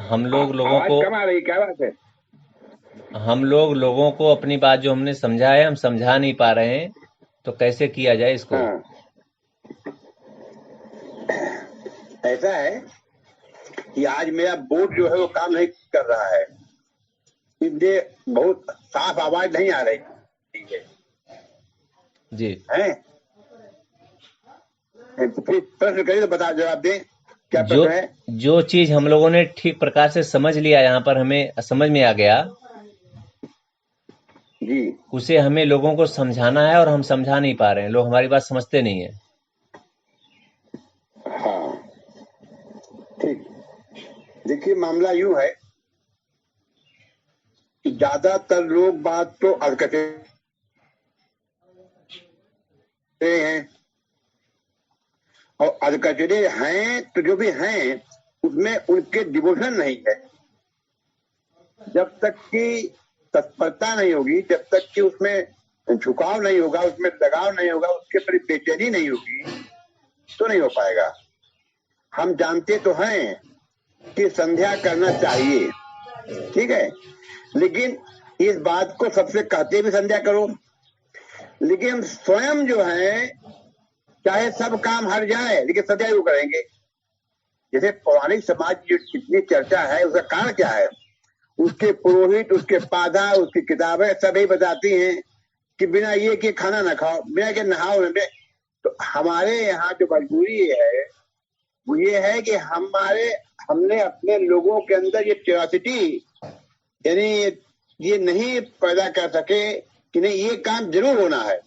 हम लोग लोगों आवाज को कम आ रही, क्या बात है? हम लोग लोगों को अपनी बात जो हमने समझा है हम समझा नहीं पा रहे हैं, तो कैसे किया जाए इसको? हाँ ऐसा है कि आज मेरा बोर्ड जो है वो काम नहीं कर रहा है, इसलिए बहुत साफ आवाज नहीं आ रही। ठीक है जी हैं? तो फिर प्रश्न करिए तो बता, जवाब दें क्या जो प्रश्न है। जो चीज हम लोगों ने ठीक प्रकार से समझ लिया, यहाँ पर हमें समझ में आ गया, जी उसे हमें लोगों को समझाना है और हम समझा नहीं पा रहे हैं, लोग हमारी बात समझते नहीं है। हाँ ठीक। देखिए मामला यूं है कि ज्यादातर लोग बात तो अड़कते हैं, और अड़कचरे हैं तो जो भी हैं उसमें उनके डिवोशन नहीं है। जब तक कि तत्परता नहीं होगी, जब तक कि उसमें झुकाव नहीं होगा, उसमें लगाव नहीं होगा, उसके प्रति बेचैनी नहीं होगी, तो नहीं हो पाएगा। हम जानते तो हैं कि संध्या करना चाहिए, ठीक है, लेकिन इस बात को सबसे कहते भी संध्या करो, लेकिन हम स्वयं जो है चाहे सब काम हट जाए लेकिन संध्या जरूर करेंगे। जैसे पौराणिक समाज की जितनी चर्चा है उसका कारण क्या है? उसके पुरोहित, उसके पादा, उसकी किताबें सभी बताती हैं कि बिना ये के खाना ना खाओ, बिना के नहाओ न। तो हमारे यहाँ जो मजबूरी है वो ये है कि हमने अपने लोगों के अंदर ये क्यूरियोसिटी, यानी ये नहीं पैदा कर सके कि नहीं ये काम जरूर होना है।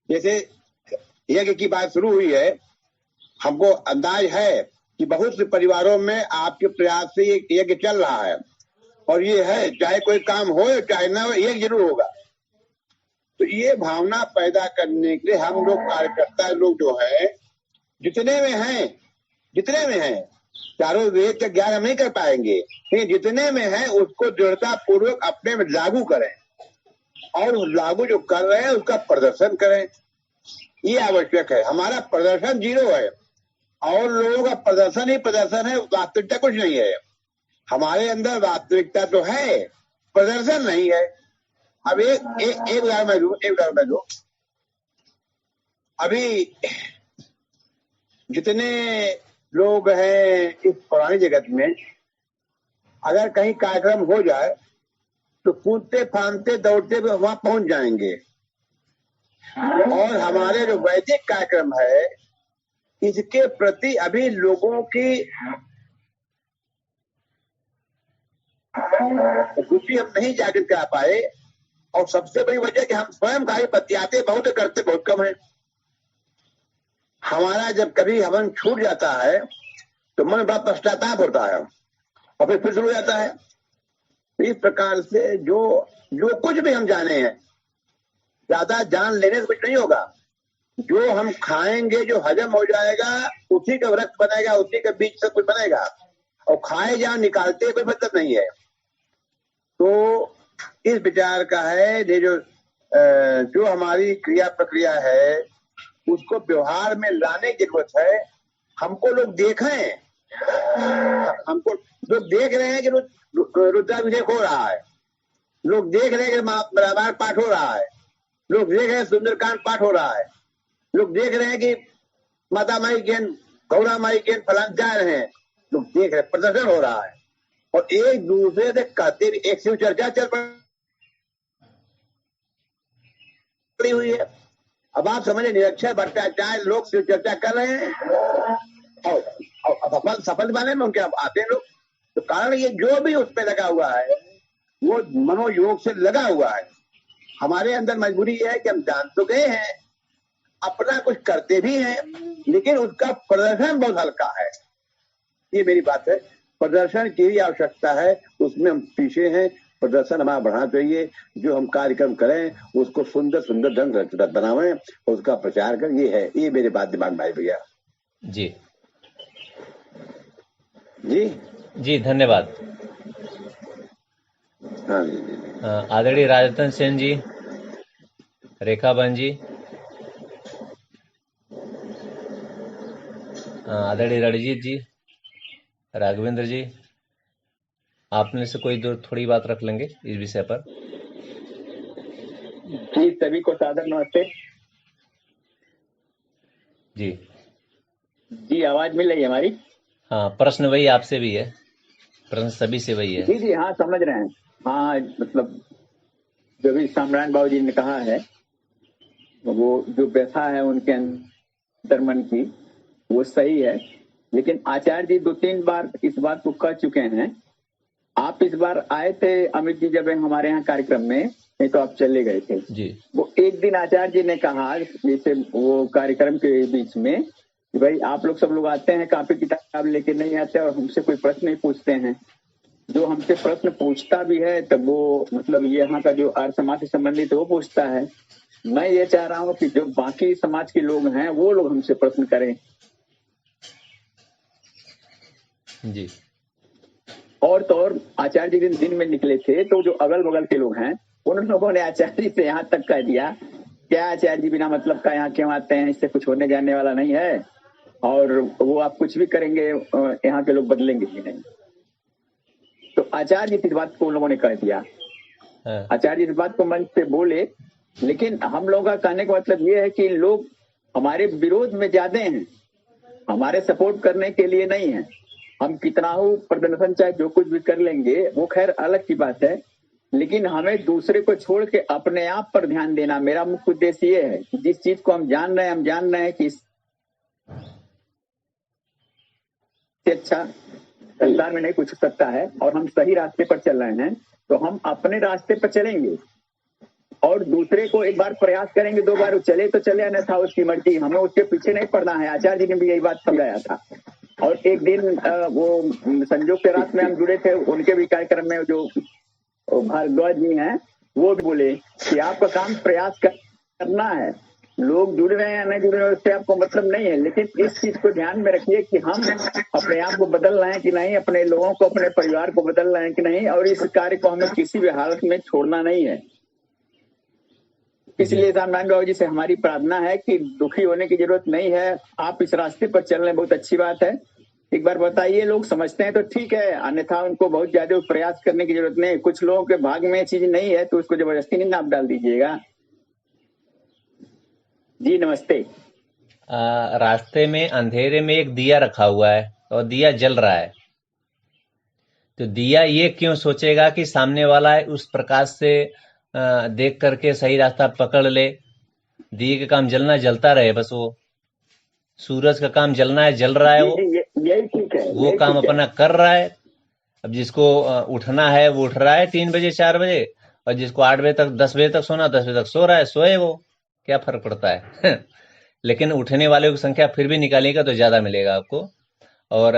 जैसे यज्ञ की बात शुरू हुई है, हमको अंदाज है कि बहुत से परिवारों में आपके प्रयास से ये यज्ञ चल रहा है, और ये है चाहे कोई काम हो चाहे ना हो यज्ञ जरूर होगा। तो ये भावना पैदा करने के लिए हम लोग कार्यकर्ता लोग जो है जितने में हैं, चारों वेद का ज्ञान हम नहीं कर पाएंगे, लेकिन जितने में है उसको दृढ़ता पूर्वक अपने में लागू करें, और लागू जो कर रहे हैं उसका प्रदर्शन करें, ये आवश्यक है। हमारा प्रदर्शन जीरो है और लोगों का प्रदर्शन ही प्रदर्शन है, वास्तविकता कुछ नहीं है। हमारे अंदर वास्तविकता तो है, प्रदर्शन नहीं है। अब एक उदाहरण मैं दूं। अभी जितने लोग हैं इस पुरानी जगत में, अगर कहीं कार्यक्रम हो जाए तो कूदते फांदते दौड़ते वहां पहुंच जाएंगे, और हमारे जो वैदिक कार्यक्रम है इसके प्रति अभी लोगों की रुचि हम नहीं जागृत करा पाए, और सबसे बड़ी वजह कि हम स्वयं कार्य बतियाते बहुत, करते बहुत कम है। हमारा जब कभी हवन छूट जाता है तो मन बड़ा पश्चाताप होता है और फिर शुरू हो जाता है। इस प्रकार से जो कुछ भी हम जाने हैं, ज्यादा जान लेने से कुछ नहीं होगा। जो हम खाएंगे, जो हजम हो जाएगा, उसी का रक्त बनेगा, उसी के बीच से कुछ बनेगा, और खाए जहां निकालते कोई मतलब नहीं है। तो इस विचार का है ये जो हमारी क्रिया प्रक्रिया है उसको व्यवहार में लाने की जरूरत है। हमको लोग देखें, हमको लोग देख रहे हैं कि रुद्राभिषेक हो रहा है, लोग देख रहे हैं कि रामायण पाठ हो रहा है, लोग देख रहे हैं सुंदरकांड पाठ हो रहा है, लोग देख रहे हैं कि माता माई गेन, गौरा माई गेन फलान जा रहे हैं, लोग देख रहे हैं, प्रदर्शन हो रहा है और एक दूसरे से कहते भी एक शिव चर्चा चल पड़ी हुई है। अब आप समझे निरक्षर भट्टाचार्य लोग शिव चर्चा कर रहे हैं और सफल बने में उनके आते हैं लोग। तो कारण ये जो भी उस पर लगा हुआ है वो मनोयोग से लगा हुआ है। हमारे अंदर मजबूरी ये है कि हम जान तो गए हैं, अपना कुछ करते भी हैं, लेकिन उसका प्रदर्शन बहुत हल्का है। ये मेरी बात है, प्रदर्शन की भी आवश्यकता है, उसमें हम पीछे हैं। प्रदर्शन हमारा बढ़ाना चाहिए, जो हम कार्यक्रम करें उसको सुंदर सुंदर ढंग से बनावें, उसका प्रचार करें। ये है, ये मेरी बात दिमाग में आई भैया जी। जी जी धन्यवाद। हाँ जी जी। आदरणीय राजरतन सेन जी, रेखा बहन जी, आदरणीय रणजीत जी, राघवेंद्र जी, आप में से कोई दो थोड़ी बात रख लेंगे इस विषय पर। जी सभी को सादर नमस्ते। जी जी आवाज मिल रही है हमारी? हाँ, प्रश्न वही आपसे भी है, प्रश्न सभी से वही है। जी जी हाँ समझ रहे हैं। हाँ मतलब जो भी साम्रायण बाबू जी ने कहा है, वो जो व्यथा है उनके अंतर मन की, वो सही है। लेकिन आचार्य जी 2-3 बार इस बात को कह चुके हैं। आप इस बार आए थे अमित जी जब हमारे यहाँ कार्यक्रम में, नहीं तो आप चले गए थे जी। वो एक दिन आचार्य जी ने कहा जैसे वो कार्यक्रम के बीच में कि भाई आप लोग सब लोग आते हैं, कॉपी किताब लेके नहीं आते और हमसे कोई प्रश्न नहीं पूछते हैं। जो हमसे प्रश्न पूछता भी है तब वो मतलब यहाँ का जो आर्य समाज से संबंधित वो पूछता है। मैं ये चाह रहा हूँ कि जो बाकी समाज के लोग हैं वो लोग हमसे प्रश्न करें। जी। और तो और आचार्य जी दिन में निकले थे तो जो अगल बगल के लोग हैं उन लोगों ने आचार्य जी से यहाँ तक कह दिया, क्या आचार्य जी बिना मतलब का यहाँ क्यों आते हैं, इससे कुछ होने जाने वाला नहीं है और वो आप कुछ भी करेंगे यहाँ के लोग बदलेंगे ही नहीं। तो आचार्य जी इस बात को उन लोगों ने कह दिया। आचार्य जी इस बात को मंच पे बोले, लेकिन हम लोगों का कहने का मतलब ये है कि लोग हमारे विरोध में ज्यादा हैं, हमारे सपोर्ट करने के लिए नहीं है। हम कितना हो प्रदर्शन चाहे जो कुछ भी कर लेंगे वो खैर अलग की बात है, लेकिन हमें दूसरे को छोड़ के अपने आप पर ध्यान देना मेरा मुख्य उद्देश्य ये है कि जिस चीज को हम जान रहे हैं कि इससे अच्छा संसार में नहीं कुछ सकता है और हम सही रास्ते पर चल रहे हैं, तो हम अपने रास्ते पर चलेंगे और दूसरे को एक बार प्रयास करेंगे, 2 बार चले तो चले, अन्यथा उसकी मर्जी, हमें उसके पीछे नहीं पड़ना है। आचार्य जी ने भी यही बात समझाया था। और एक दिन वो संजोग के रात में हम जुड़े थे, उनके भी कार्यक्रम में जो भारद्वाज जी हैं वो भी बोले कि आपका काम प्रयास करना है, लोग जुड़ रहे हैं या नहीं जुड़ रहे हैं उससे आपको मतलब नहीं है, लेकिन इस चीज को ध्यान में रखिए कि हम अपने आप को बदल रहे हैं कि नहीं, अपने लोगों को अपने परिवार को बदल रहे हैं कि नहीं, और इस कार्य को हमें किसी भी हालत में छोड़ना नहीं है। इसलिए साम्रायण बाबू जी से हमारी प्रार्थना है कि दुखी होने की जरूरत नहीं है, आप इस रास्ते पर चल रहे हैं, बहुत अच्छी बात है। एक बार बताइए, लोग समझते हैं तो ठीक है, अन्यथा उनको बहुत ज्यादा प्रयास करने की जरूरत नहीं। कुछ लोगों के भाग में चीज नहीं है तो उसको जबरदस्ती नहीं आप डाल दीजिएगा। जी नमस्ते। रास्ते में अंधेरे में एक दिया रखा हुआ है और दिया जल रहा है, तो दिया ये क्यों सोचेगा कि सामने वाला है उस प्रकाश से देख करके सही रास्ता पकड़ ले। दिए का काम जलना जलता रहे, बस वो सूरज का काम जलना है, जल रहा है, वो यही ठीक है, वो काम अपना कर रहा है। अब जिसको उठना है वो उठ रहा है 3 बजे 4 बजे, और जिसको 8 बजे तक 10 बजे तक सोना 10 बजे तक सो रहा है, सोए, वो क्या फर्क पड़ता है। लेकिन उठने वाले की संख्या फिर भी निकालेगा तो ज्यादा मिलेगा आपको। और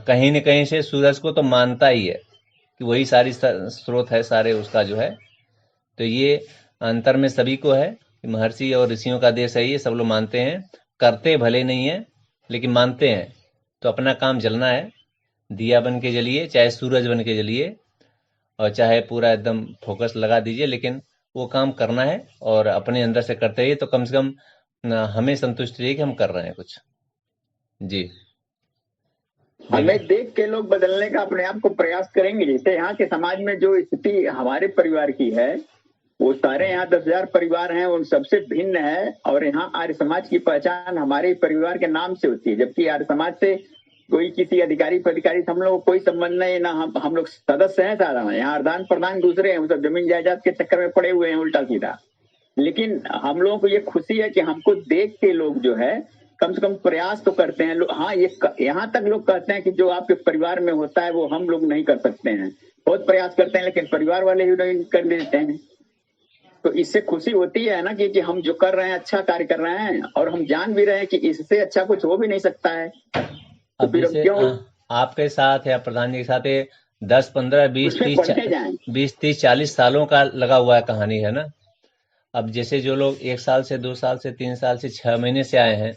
कहीं न कहीं से सूरज को तो मानता ही है कि वही सारी स्रोत है सारे उसका जो है। तो ये अंतर में सभी को है, महर्षि और ऋषियों का देश है, ये सब लोग मानते हैं, करते भले नहीं है लेकिन मानते हैं। तो अपना काम जलना है, दिया बन के जलिए, चाहे सूरज बन के जलिए, और चाहे पूरा एकदम फोकस लगा दीजिए, लेकिन वो काम करना है और अपने अंदर से करते रहिए, तो कम से कम हमें संतुष्टि रही कि हम कर रहे हैं कुछ। जी, हमें देख के लोग बदलने का अपने आप को प्रयास करेंगे। जैसे यहाँ के समाज में जो स्थिति हमारे परिवार की है वो सारे यहाँ 10,000 परिवार हैं, उन सबसे भिन्न है। और यहाँ आर्य समाज की पहचान हमारे परिवार के नाम से होती है, जबकि आर्य समाज से कोई किसी अधिकारी पदाधिकारी से हम लोग को कोई संबंध नहीं है ना। हम लोग सदस्य हैं सारा, यहाँ आदान प्रदान दूसरे हैं, वो सब जमीन जायदाद के चक्कर में पड़े हुए हैं उल्टा सीधा। लेकिन हम लोगों को ये खुशी है कि हमको देख के लोग जो है कम से कम प्रयास तो करते हैं। हाँ, ये यहाँ तक लोग कहते हैं कि जो आपके परिवार में होता है वो हम लोग नहीं कर सकते हैं, बहुत प्रयास करते हैं लेकिन परिवार वाले ही नहीं कर देते हैं। तो इससे खुशी होती है ना कि हम जो कर रहे हैं अच्छा कार्य कर रहे हैं, और हम जान भी रहे हैं कि इससे अच्छा कुछ हो भी नहीं सकता है। तो अब फिर हम जैसे क्यों आपके साथ या प्रधान जी के साथ ये 10, 15, 20, उसमें 30, पढ़ते जाएं। 20, 30, 40 सालों का लगा हुआ है कहानी, है ना। अब जैसे जो लोग 1 साल से 2 साल से 3 साल से 6 महीने से आए हैं,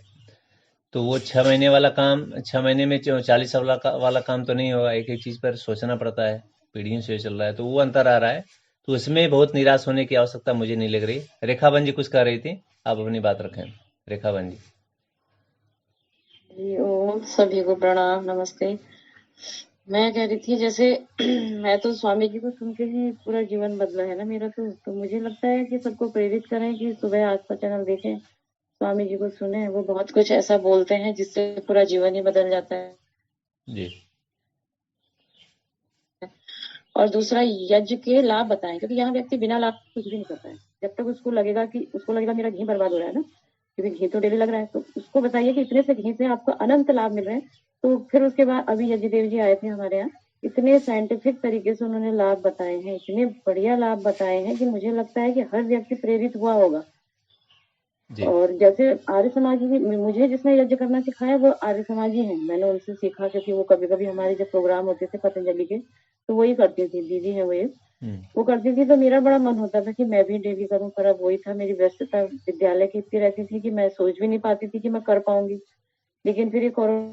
तो वो 6 महीने वाला काम 6 महीने में 40 वाला काम तो नहीं होगा। एक एक चीज पर सोचना पड़ता है, पीढ़ियों से चल रहा है, तो वो अंतर आ रहा है। तो उसमें बहुत निराश होने की आवश्यकता मुझे नहीं लग रही। रेखा बहन जी कुछ कह रही थी, आप अपनी बात रखें। रेखा बहन जी। जी ओम, सभी को प्रणाम, नमस्ते। मैं कह रही थी जैसे मैं तो स्वामी जी को सुन के ही पूरा जीवन बदला है ना मेरा, तो मुझे लगता है कि सबको प्रेरित करें कि सुबह आस्था चैनल देखें, स्वामी जी को सुने। वो बहुत कुछ ऐसा बोलते हैं जिससे पूरा जीवन ही बदल जाता है। जी। और दूसरा, यज्ञ के लाभ बताएं, क्योंकि यहाँ व्यक्ति बिना लाभ कुछ भी नहीं करता है। जब तक उसको लगेगा मेरा घी बर्बाद हो रहा है ना, क्योंकि घी तो डेली लग रहा है, तो उसको बताइए कि इतने से घी से आपको अनंत लाभ मिल रहे हैं। तो फिर उसके बाद अभी यज्ञदेव जी आए थे हमारे यहाँ, इतने साइंटिफिक तरीके से उन्होंने लाभ बताए हैं, इतने बढ़िया लाभ बताए हैं कि मुझे लगता है कि हर व्यक्ति प्रेरित हुआ होगा। जी। और जैसे आर्य समाजी, मुझे जिसने यज्ञ करना सिखाया वो आर्य समाजी हैं, मैंने उनसे सीखा, क्योंकि वो कभी कभी हमारे जब प्रोग्राम होते थे पतंजलि के तो वही करती थी, दीदी है वो करती थी। तो मेरा बड़ा मन होता था कि मैं भी डेली करूं, पर अब वही था, मेरी व्यस्तता विद्यालय की इतनी रहती थी कि मैं सोच भी नहीं पाती थी कि मैं कर पाऊंगी। लेकिन फिर ये कोरोना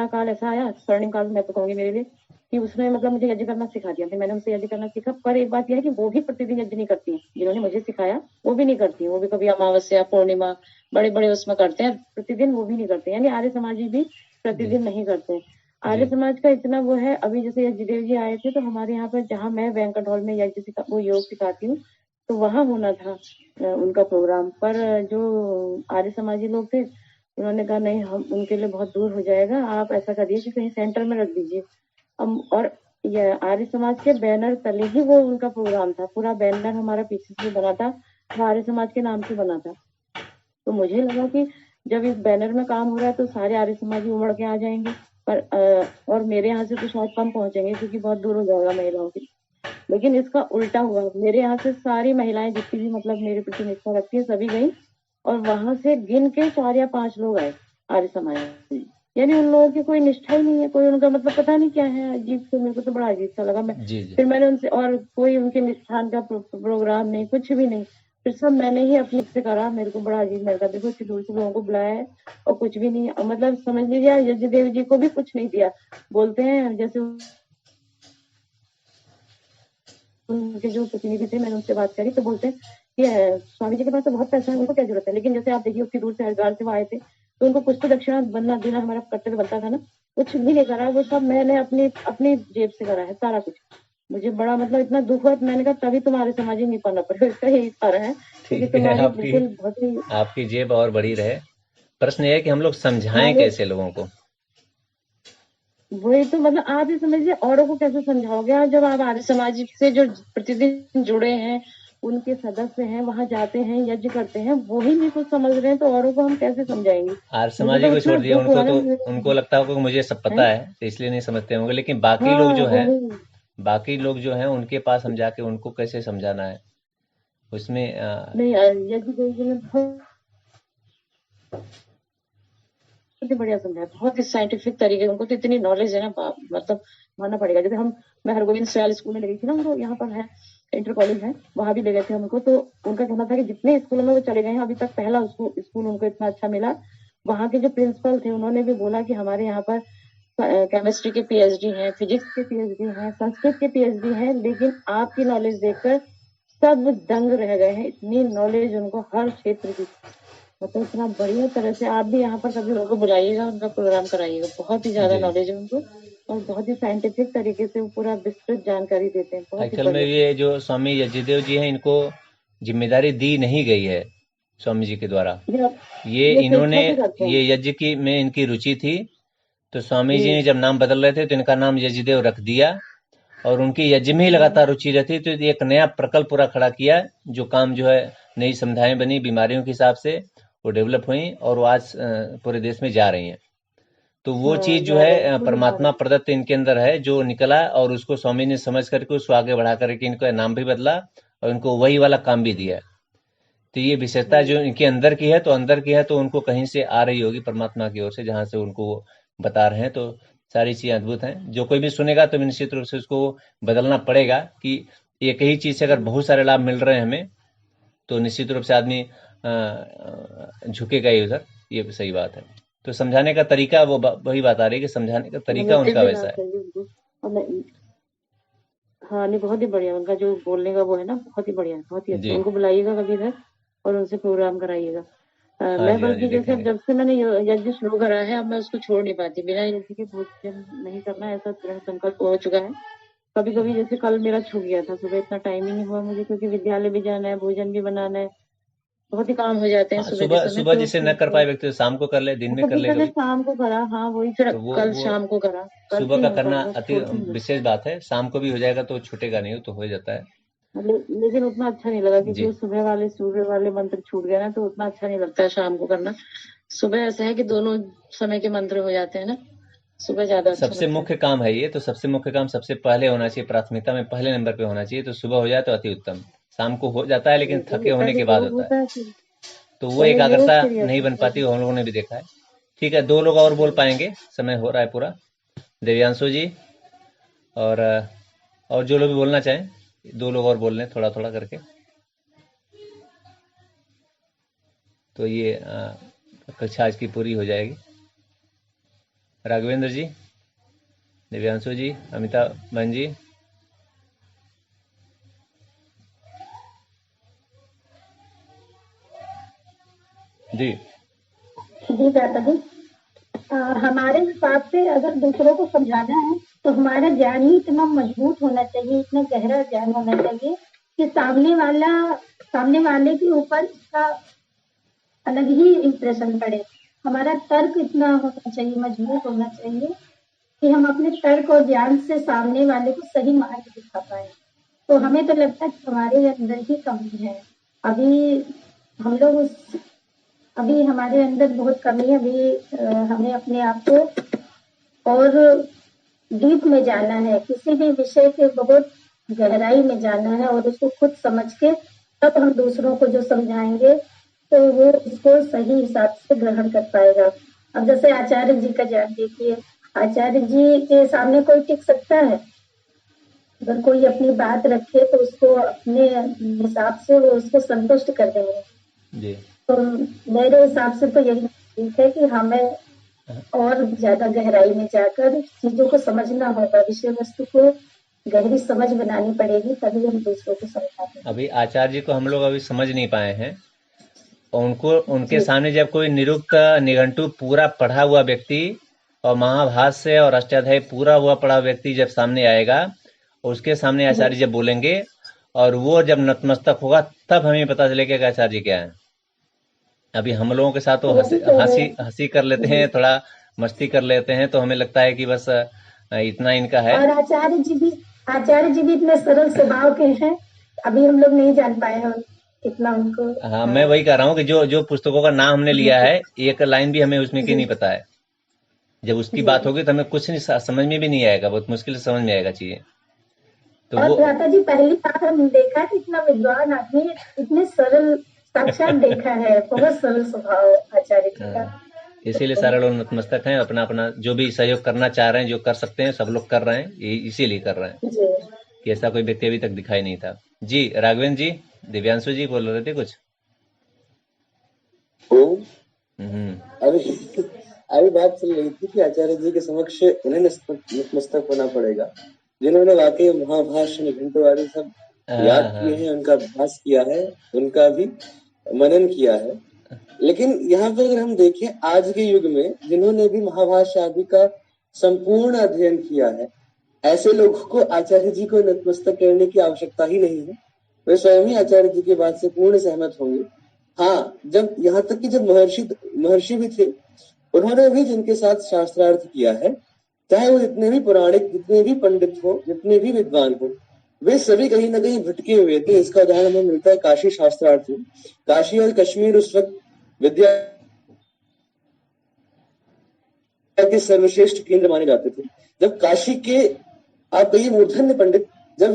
काल ऐसा आया, स्वर्णिम काल मैं तो कहूंगी मेरे लिए, कि उसने मतलब मुझे यज्ञ करना सिखा दिया। फिर मैंने उनसे यज्ञ करना सीखा। पर एक बात यह है कि वो भी प्रतिदिन यज्ञ नहीं करती हैं, जिन्होंने मुझे सिखाया वो भी नहीं करती हैं। वो भी कभी अमावस्या, पूर्णिमा, बड़े बड़े उसमें करते हैं, प्रतिदिन वो भी नहीं करते। यानी आर्य समाजी भी प्रतिदिन नहीं करते हैं। आर्य समाज का इतना वो है। अभी जैसे यज्ञदेव जी आए थे तो हमारे यहाँ पर, जहाँ मैं बैंकट हॉल में वो योग सिखाती हूँ, तो वहाँ होना था उनका प्रोग्राम। पर जो आर्य समाजी लोग थे उन्होंने कहा नहीं, हम उनके लिए बहुत दूर हो जाएगा, आप ऐसा करिए कि कहीं सेंटर में रख दीजिए। और ये आर्य समाज के बैनर तले ही वो उनका प्रोग्राम था। पूरा बैनर हमारा पीछे से बना था, वो आर्य समाज के नाम से बना था। तो मुझे लगा कि जब इस बैनर में काम हो रहा है तो सारे आर्य समाजी उमड़ के आ जाएंगे, पर और मेरे यहाँ से तो शायद कम पहुंचेंगे क्योंकि बहुत दूर हो जाएगा महिलाओं की। लेकिन इसका उल्टा हुआ, मेरे यहाँ से सारी महिलाएं जितनी भी मतलब मेरे प्रति निष्ठा रखती है सभी गई, और वहां से गिन के 4 या 5 लोग आए आर्य समाज में। यानी उन लोगों की कोई निष्ठा ही नहीं है, कोई उनका मतलब पता नहीं क्या है, अजीब से, मेरे को तो बड़ा अजीब सा लगा। मैं फिर मैंने उनसे, और कोई उनके निष्ठान का प्रोग्राम नहीं, कुछ भी नहीं, फिर सब मैंने ही अपने से करा। मेरे को बड़ा अजीब लगा, देखो इतनी दूर से लोगों को बुलाया है और कुछ भी नहीं, मतलब समझ लीजिए यज्ञदेव जी को भी कुछ नहीं दिया। बोलते हैं जैसे उनके जो प्रतिनिधि थे, मैंने उनसे बात करी तो बोलते हैं कि स्वामी जी के पास तो बहुत पैसा है, उनको क्या जरूरत है। लेकिन जैसे आप देखिए उतनी दूर से हरिद्वार से वो आए थे तो उनको कुछ तो दक्षिणा बनना देना हमारा कर्तव्य बनता था ना, कुछ भी नहीं करा। वो सब मैंने अपनी जेब से करा है सारा कुछ। मुझे बड़ा मतलब इतना दुख हुआ, मैंने कहा तभी तुम्हारे समाज नहीं पाना पड़ेगा, इसका यही कारण है क्योंकि तुम्हारी बिल्कुल बहुत ही आपकी जेब और बड़ी रहे। प्रश्न यह है कि हम लोग समझाएं कैसे लोगों को। वही तो मतलब आप ही समझिए, औरों को कैसे समझाओगे आप, जब आप आर्य समाज से जो प्रतिदिन जुड़े हैं, उनके सदस्य हैं, वहां जाते हैं, यज्ञ करते हैं, वो ही नहीं कुछ समझ रहे हैं तो औरों को हम कैसे समझाएंगे। आर्य समाजी को छोड़ दिया, उनको तो उनको लगता होगा कि मुझे सब पता है तो इसलिए नहीं समझते होंगे। लेकिन बाकी लोग जो हैं उनके पास हम जाके उनको कैसे समझाना है उसमें नहीं, यज्ञ में बहुत बढ़िया समझाया, बहुत ही साइंटिफिक तरीके, उनको तो इतनी नॉलेज है ना, मतलब मानना पड़ेगा। जैसे मैं हरगोविंद सयाल स्कूल में ले गई थी ना उनको, यहाँ पर है इंटर कॉलेज है, वहां भी ले गए थे हमको। तो उनका कहना था कि जितने स्कूलों में वो चले गए हैं अभी तक पहला स्कूल उनको इतना अच्छा मिला। वहाँ के जो प्रिंसिपल थे उन्होंने भी बोला कि हमारे यहाँ पर केमिस्ट्री के PhD हैं, फिजिक्स के PhD हैं, संस्कृत के PhD हैं, लेकिन आपकी नॉलेज देखकर सब दंग रह गए हैं, इतनी नॉलेज उनको हर क्षेत्र की। मतलब इतना बढ़िया तरह से, आप भी यहाँ पर कभी उनको बुलाइएगा, उनका प्रोग्राम कराइएगा, बहुत ही ज्यादा नॉलेज है उनको। और बहुत ही साइंटिफिक तरीके से वो पूरा विस्तृत जानकारी देते हैं, बहुत ही एक्चुअल में बढ़िया। ये जो स्वामी यज्ञदेव जी हैं, इनको जिम्मेदारी दी नहीं गई है स्वामी जी के द्वारा। ये इन्होंने स्वेच्छा से करते हैं ये यज्ञ की में इनकी रुचि थी, तो स्वामी जी जी। ने जब नाम बदल रहे थे तो इनका नाम यज्ञदेव रख दिया, और उनकी यज्ञ में ही लगातार रुचि रहती, तो एक नया प्रकल्प पूरा खड़ा किया, जो काम जो है नई संविधाएं बनी बीमारियों के हिसाब से, वो डेवलप हुई और वो आज पूरे देश में जा रही हैं। तो वो हाँ, चीज जो जा रहे है हैं, परमात्मा प्रदत्त इनके अंदर है, जो निकला, और उसको स्वामी ने समझ करके उसको आगे बढ़ा करके इनको नाम भी बदला और इनको वही वाला काम भी दिया। तो ये विशेषता जो इनके अंदर की है, तो अंदर की है तो उनको कहीं से आ रही होगी परमात्मा की ओर से, जहां से उनको वो बता रहे हैं। तो सारी चीजें अद्भुत हैं। जो कोई भी सुनेगा तो निश्चित रूप से उसको बदलना पड़ेगा कि एक ही चीज से अगर बहुत सारे लाभ मिल रहे हैं हमें, तो निश्चित रूप से आदमी झुकेगा ही उधर। ये सही बात है। तो समझाने का तरीका वो वही बात आ रही है कि समझाने का तरीका उनका वैसा है। हाँ नहीं, बहुत ही बढ़िया उनका जो बोलने का वो है ना, बहुत ही बढ़िया, बहुत ही अच्छा। जी। उनको बुलाइएगा कभी इधर और उनसे प्रोग्राम कराइएगा। हाँ मैं जी, हाँ बल्कि जी, जैसे देखेंगे। जब से मैंने यज्ञ शुरू करा है, अब मैं उसको छोड़ नहीं पाती। बिना यज्ञ के भोजन नहीं करना, ऐसा दृढ़ संकल्प हो चुका है। कभी कभी जैसे कल मेरा छूट गया था, सुबह इतना टाइम ही नहीं हुआ मुझे, क्योंकि विद्यालय भी जाना है, भोजन भी बनाना है, बहुत ही काम हो जाते हैं हाँ, सुबह के सुबह समय। सुबह तो जिसे न कर पाए व्यक्ति तो शाम को कर ले, दिन में कर कभी ले मैंने कभी। शाम को करा, हाँ वही फिर तो कल वो शाम को करा, सुबह करती का हूँ करना कल, अति छोड़ती नहीं। विशेष बात है। शाम को भी हो जाएगा तो छूटेगा नहीं, तो हो जाता है। लेकिन उतना अच्छा नहीं लगा, क्योंकि जी। वो सूर्य वाले मंत्र छूट गया ना, तो उतना अच्छा नहीं लगता है शाम को करना। सुबह ऐसा है कि दोनों समय के मंत्र हो जाते हैं ना, सुबह ज्यादा अच्छा सबसे लगता मुख्य काम है ये, तो सबसे मुख्य काम सबसे पहले होना चाहिए, प्राथमिकता में पहले नंबर पे होना चाहिए। तो सुबह हो जाए तो अति उत्तम। शाम को हो जाता है है। लेकिन तो थके होता होने है के कि बाद योग होता है, होता है फिर, तो वो पहले योग एकाग्रता फिर नहीं यज्ञ बन पाती, होता वो हम लोगों ने भी देखा है। ठीक है, 2 लोग और बोल पाएंगे, समय हो रहा है पूरा। देव्यांशु जी और जो लोग भी बोलना चाहें, 2 लोग और बोल लें थोड़ा थोड़ा करके, तो ये कक्षा आज की पूरी हो जाएगी। राघवेंद्र जी, दिव्यांशु जी, अमिता बहन जी। जी। जी दादा जी, हमारे हिसाब से अगर दूसरों को समझाना है तो हमारा ज्ञान ही इतना मजबूत होना चाहिए, इतना गहरा ज्ञान होना चाहिए कि सामने वाले के ऊपर इसका अलग ही इम्प्रेशन पड़े। हमारा तर्क इतना होना चाहिए, मजबूत होना चाहिए कि हम अपने तर्क और ज्ञान से सामने वाले को सही मार्ग दिखा पाए। तो हमें तो लगता है कि हमारे अंदर ही कमी है। अभी हमारे अंदर बहुत कमी है। हमें अपने आप को और डीप में जाना है, किसी भी विषय के बहुत गहराई में जाना है और उसको खुद समझ के तब हम दूसरों को जो समझाएंगे तो वो उसको सही हिसाब से ग्रहण कर पाएगा। अब जैसे आचार्य जी का ज्ञान देखिए, आचार्य जी के सामने कोई टिक सकता है? अगर कोई अपनी बात रखे तो उसको अपने हिसाब से वो उसको संतुष्ट कर देंगे। जी। तो मेरे हिसाब से तो यही ठीक है कि हमें और ज्यादा गहराई में जाकर चीजों को समझना होगा, विषय वस्तु को गहरी समझ बनानी पड़ेगी, तभी हम दूसरों को समझा पाएंगे। अभी आचार्य जी को हम लोग अभी समझ नहीं पाए हैं, और उनके जी सामने जब कोई निरुक्त निघंटु पूरा पढ़ा हुआ व्यक्ति और महाभाष्य और अष्टाध्यायी पूरा हुआ पढ़ा व्यक्ति जब सामने आएगा, उसके सामने आचार्य जब बोलेंगे और वो जब नतमस्तक होगा, तब हमें पता चलेगा कि आचार्य जी क्या है। अभी हम लोगों के साथ तो वही कह रहे हैं। हंसी कर लेते हैं, थोड़ा मस्ती कर लेते हैं, तो हमें लगता है कि बस इतना इनका है। और आचार्य जी भी इतने सरल स्वभाव के हैं, अभी हम लोग नहीं जान पाए हैं कितना उनको। हाँ, मैं वही कह रहा हूँ कि जो पुस्तकों का नाम हमने लिया है, एक लाइन भी हमें उसमें की नहीं पता है। जब उसकी बात होगी तो हमें कुछ नहीं समझ में भी नहीं आएगा, बहुत मुश्किल से समझ में आएगा चीजें। तो और वो भ्राता जी, पहली बार हम देखा कि इतना विद्वान आदमी इतने सरल, साक्षात देखा है, बहुत सरल स्वभाव आचार्य जी का। इसीलिए सारे लोग नतमस्तक हैं, अपना अपना जो भी सहयोग करना चाह रहे हैं, जो कर सकते हैं, सब लोग कर रहे हैं, इसीलिए कर रहे हैं जी कि ऐसा कोई व्यक्ति अभी तक दिखाई नहीं था। जी राघवेंद्र जी, दिव्यांशु जी बोल रहे थे कुछ। अभी बात चल रही थी कि आचार्य जी के समक्ष उन्हें नतमस्तक होना पड़ेगा, जिन्होंने वाकई महाभाष्य निघंटु आदि सब याद किए हैं, उनका अभ्यास किया है, उनका भी मनन किया है। लेकिन यहाँ पर अगर हम देखें आज के युग में जिन्होंने भी महाभाष्य आदि का संपूर्ण अध्ययन किया है, ऐसे लोगों को आचार्य जी को नतमस्तक करने की आवश्यकता ही नहीं है। वे स्वयं ही आचार्य जी की बात से पूर्ण सहमत होंगे। हाँ, जब यहाँ तक कि जब महर्षि भी थे, उन्होंने भी जिनके साथ शास्त्रार्थ किया है, चाहे वो जितने भी पौराणिक, जितने भी पंडित हो, जितने भी विद्वान हो, वे सभी कहीं ना कहीं भटके हुए थे। इसका उदाहरण हमें मिलता है काशी शास्त्रार्थ में। काशी और कश्मीर उस वक्त विद्या के सर्वश्रेष्ठ केंद्र माने जाते थे। जब काशी के आप कहिए मूर्धन्य पंडित जब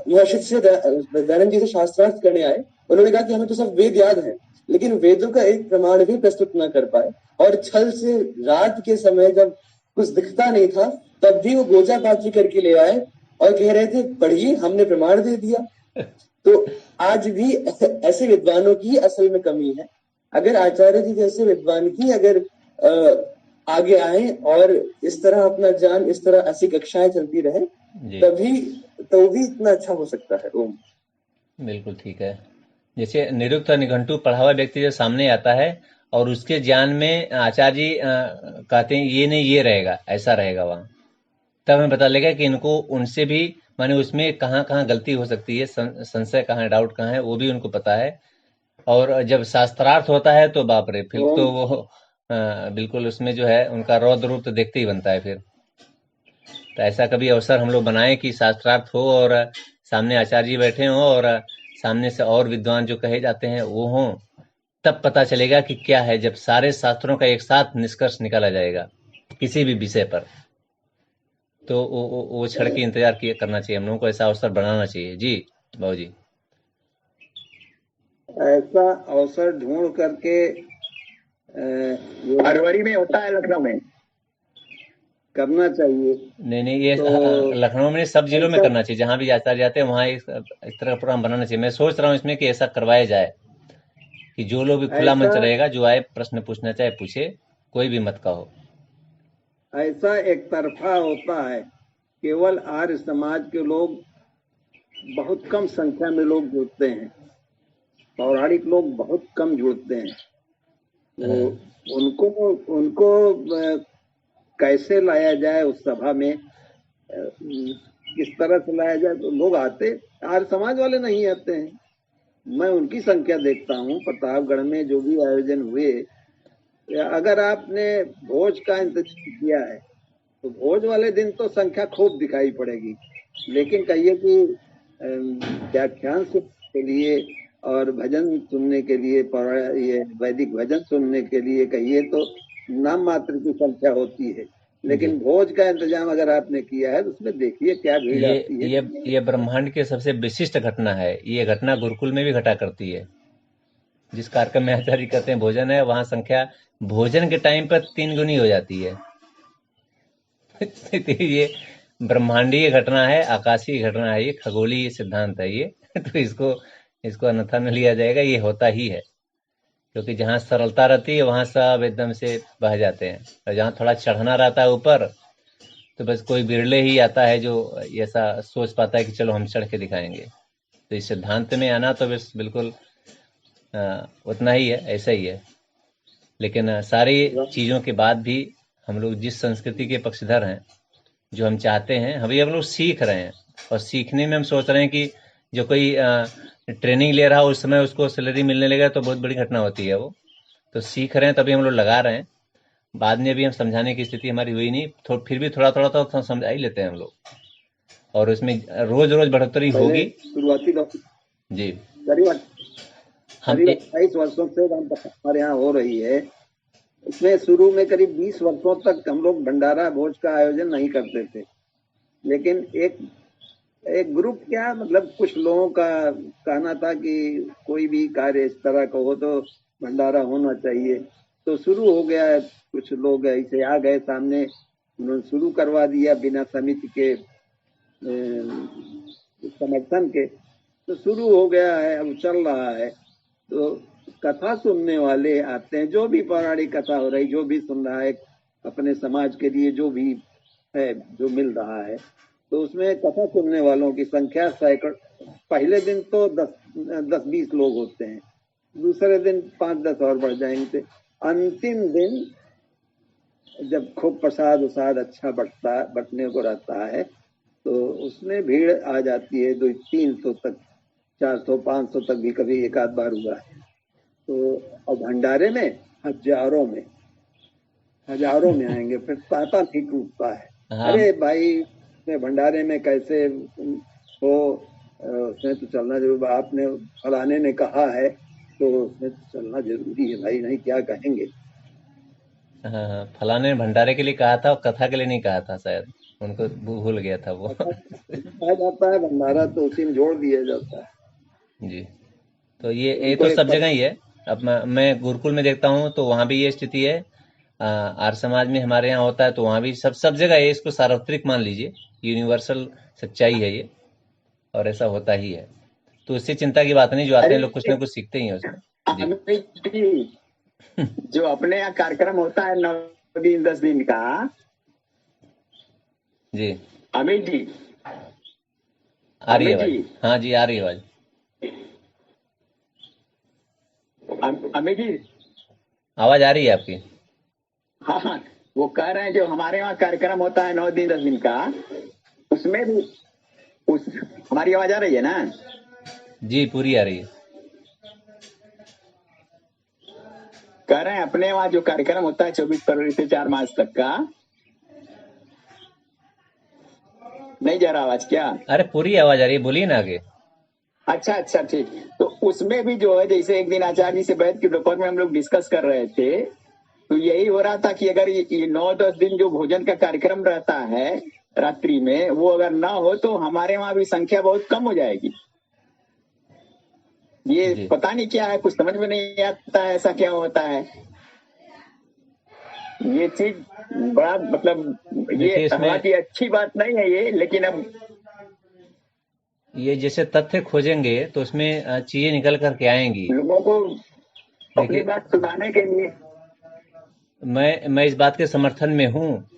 महर्षि से दयानंद जी से शास्त्रार्थ करने आए, उन्होंने कहा कि हमें तो सब वेद याद है, लेकिन वेदों का एक प्रमाण भी प्रस्तुत न कर पाए, और छल से रात के समय जब कुछ दिखता नहीं था तब भी वो गोजा पात्री करके ले आए और कह रहे थे पढ़िए, हमने प्रमाण दे दिया। तो आज भी ऐसे विद्वानों की असल में कमी है। अगर आचार्य जी जैसे विद्वान ही अगर आगे आए और इस तरह अपना ज्ञान, इस तरह ऐसी कक्षाएं चलती रहे, तभी तो भी इतना अच्छा हो सकता है। ओम बिल्कुल ठीक है। जैसे निरुक्त और निघंटु पढ़ा हुआ व्यक्ति जो सामने आता है और उसके ज्ञान में आचार्य जी कहते हैं ये नहीं ये रहेगा, ऐसा रहेगा वहाँ, तब हमें पता लगेगा कि इनको उनसे भी माने उसमें कहाँ कहाँ गलती हो सकती है, संशय कहाँ है, डाउट कहाँ है, वो भी उनको पता है। और जब शास्त्रार्थ होता है तो बाप रे, फिर तो वो बिल्कुल उसमें जो है उनका रौद्र रूप तो देखते ही बनता है। फिर तो ऐसा कभी अवसर हम लोग बनाए कि शास्त्रार्थ हो और सामने आचार्य जी बैठे हों और सामने से और विद्वान जो कहे जाते हैं वो हों, तब पता चलेगा कि क्या है, जब सारे शास्त्रों का एक साथ निष्कर्ष निकाला जाएगा किसी भी विषय पर, तो वो क्षण की इंतजार करना चाहिए। हम लोगों को ऐसा अवसर बनाना चाहिए। जी बाबू जी, ऐसा अवसर ढूंढ करके फरवरी में होता है लखनऊ में, करना चाहिए। नहीं ये तो लखनऊ में सब जिलों में करना चाहिए, जहाँ भी आचार्य जाते हैं वहाँ इस तरह का प्रोग्राम बनाना चाहिए। मैं सोच रहा हूँ इसमें कि ऐसा करवाया जाए कि जो लोग भी खुला मंच रहेगा, जो आए प्रश्न पूछना चाहे पूछे, कोई भी मत का हो। ऐसा एक तरफा होता है, केवल आर्य समाज के लोग बहुत कम संख्या में लोग जुड़ते हैं, पौराणिक लोग बहुत कम जुड़ते हैं। उनको कैसे लाया जाए उस सभा में, किस तरह से लाया जाए? तो लोग आते, आर्य समाज वाले नहीं आते हैं। मैं उनकी संख्या देखता हूँ प्रतापगढ़ में जो भी आयोजन हुए, अगर आपने भोज का इंतजाम किया है तो भोज वाले दिन तो संख्या खूब दिखाई पड़ेगी, लेकिन कहिए कि व्याख्यान सुनने के लिए और भजन सुनने के लिए, ये वैदिक भजन सुनने के लिए कहिए तो नाम मात्र की संख्या होती है। लेकिन भोज का इंतजाम अगर आपने किया है तो उसमें देखिए क्या भीड़ आती है। ये ब्रह्मांड की सबसे विशिष्ट घटना है। ये घटना गुरुकुल में भी घटा करती है। जिस कार्यक्रम में आचार्य कहते हैं भोजन है, वहां संख्या भोजन के टाइम पर 3 गुनी हो जाती है। ये ब्रह्मांडीय घटना है, आकाशीय घटना है, ये खगोलीय सिद्धांत है ये। तो इसको अन्यथा न लिया जाएगा, ये होता ही है। क्योंकि जहाँ सरलता रहती है वहां सब एकदम से बह जाते हैं, और जहाँ थोड़ा चढ़ना रहता है ऊपर, तो बस कोई बिरले ही आता है जो ऐसा सोच पाता है कि चलो हम चढ़ के दिखाएंगे। तो इस सिद्धांत में आना तो बस बिल्कुल उतना ही है, ऐसा ही है। लेकिन सारी चीजों के बाद भी हम लोग जिस संस्कृति के पक्षधर हैं, जो हम चाहते हैं, हम लोग सीख रहे हैं, और सीखने में हम सोच रहे हैं कि जो कोई ट्रेनिंग ले रहा हो उस समय उसको सैलरी मिलने लगा तो बहुत बड़ी घटना होती है। वो तो सीख रहे हैं, तभी हम लोग लगा रहे हैं। बाद में भी हम समझाने की स्थिति हमारी हुई नहीं, फिर भी थोड़ा थोड़ा तो समझा ही लेते हैं हम लोग, और उसमें रोज रोज बढ़ोतरी होगी। शुरुआती जी करीब 28 वर्षों से हमारे यहाँ हो रही है। इसमें शुरू में करीब 20 वर्षों तक हम लोग भंडारा भोज का आयोजन नहीं करते थे, लेकिन एक ग्रुप, क्या मतलब कुछ लोगों का कहना था कि कोई भी कार्य इस तरह का हो तो भंडारा होना चाहिए। तो शुरू हो गया, कुछ लोग ऐसे आ गए सामने, उन्होंने शुरू करवा दिया बिना समिति के समर्थन के, तो शुरू हो गया है, अब चल रहा है। तो कथा सुनने वाले आते हैं, जो भी पौराणिक कथा हो रही, जो भी सुन रहा है अपने समाज के लिए जो भी है, जो मिल रहा है, तो उसमें कथा सुनने वालों की संख्या सैकड़, पहले दिन तो 10-20 लोग होते हैं, दूसरे दिन 5-10 और बढ़ जाएंगे, अंतिम दिन जब खूब प्रसाद वसाद अच्छा बटने को रहता है तो उसमें भीड़ आ जाती है, 200-300 तक, 400-500 तक भी कभी एक आध बार हुआ है। तो और भंडारे में हजारों में आएंगे, फिर तांता नहीं टूटता है। हाँ अरे भाई उसमें भंडारे में कैसे हो, उसमें तो चलना जरूर, आपने फलाने ने कहा है तो उसमें तो चलना जरूरी है भाई, नहीं क्या कहेंगे। हाँ हाँ, फलाने ने भंडारे के लिए कहा था और कथा के लिए नहीं कहा था शायद, उनको भूल गया था वो। कहा जाता है भंडारा तो उसी में जोड़ दिया जाता है। जी, तो ये उनको तो एक सब जगह ही है। अब मैं गुरुकुल में देखता हूँ तो वहाँ भी ये स्थिति है। आर्य समाज में हमारे यहाँ होता है तो वहाँ भी सब जगह है। इसको सार्वत्रिक मान लीजिए, यूनिवर्सल सच्चाई है ये, और ऐसा होता ही है। तो इससे चिंता की बात नहीं, जो आते हैं लोग कुछ ना कुछ सीखते ही हैं उसमें। जी अमित जी, जो अपने यहाँ कार्यक्रम होता है 9 दिन 10 दिन का, जी अमित जी, आ रही है अमित आवाज? जी, हाँ जी आ रही है आवाज। अमित जी, आवाज आ रही है आपकी? हाँ हाँ, वो कह रहे हैं जो हमारे वहाँ कार्यक्रम होता है 9 दिन 10 दिन का, उसमें भी हमारी आवाज आ रही है ना? जी पूरी आ रही है। कह रहे हैं अपने वहाँ जो कार्यक्रम होता है 24 फरवरी से 4 मार्च तक का, नहीं जा रहा आवाज क्या? अरे पूरी आवाज आ रही है, बोलिए ना आगे। अच्छा अच्छा ठीक। तो उसमें भी जो है, जैसे एक दिन आचार्य जी से बैठ के दोपहर में हम लोग डिस्कस कर रहे थे, तो यही हो रहा था कि अगर ये 9-10 दिन जो भोजन का कार्यक्रम रहता है रात्रि में, वो अगर ना हो तो हमारे वहाँ भी संख्या बहुत कम हो जाएगी। ये जी पता नहीं क्या है, कुछ समझ में नहीं आता है ऐसा क्या होता है। ये चीज बड़ा मतलब, देखिए ये इसमें हालांकि अच्छी बात नहीं है ये, लेकिन अब ये जैसे तथ्य खोजेंगे तो उसमें चीजें निकल करके आएंगी। लोगों को अपनी देखिए बात सुनाने के लिए मैं इस बात के समर्थन में हूँ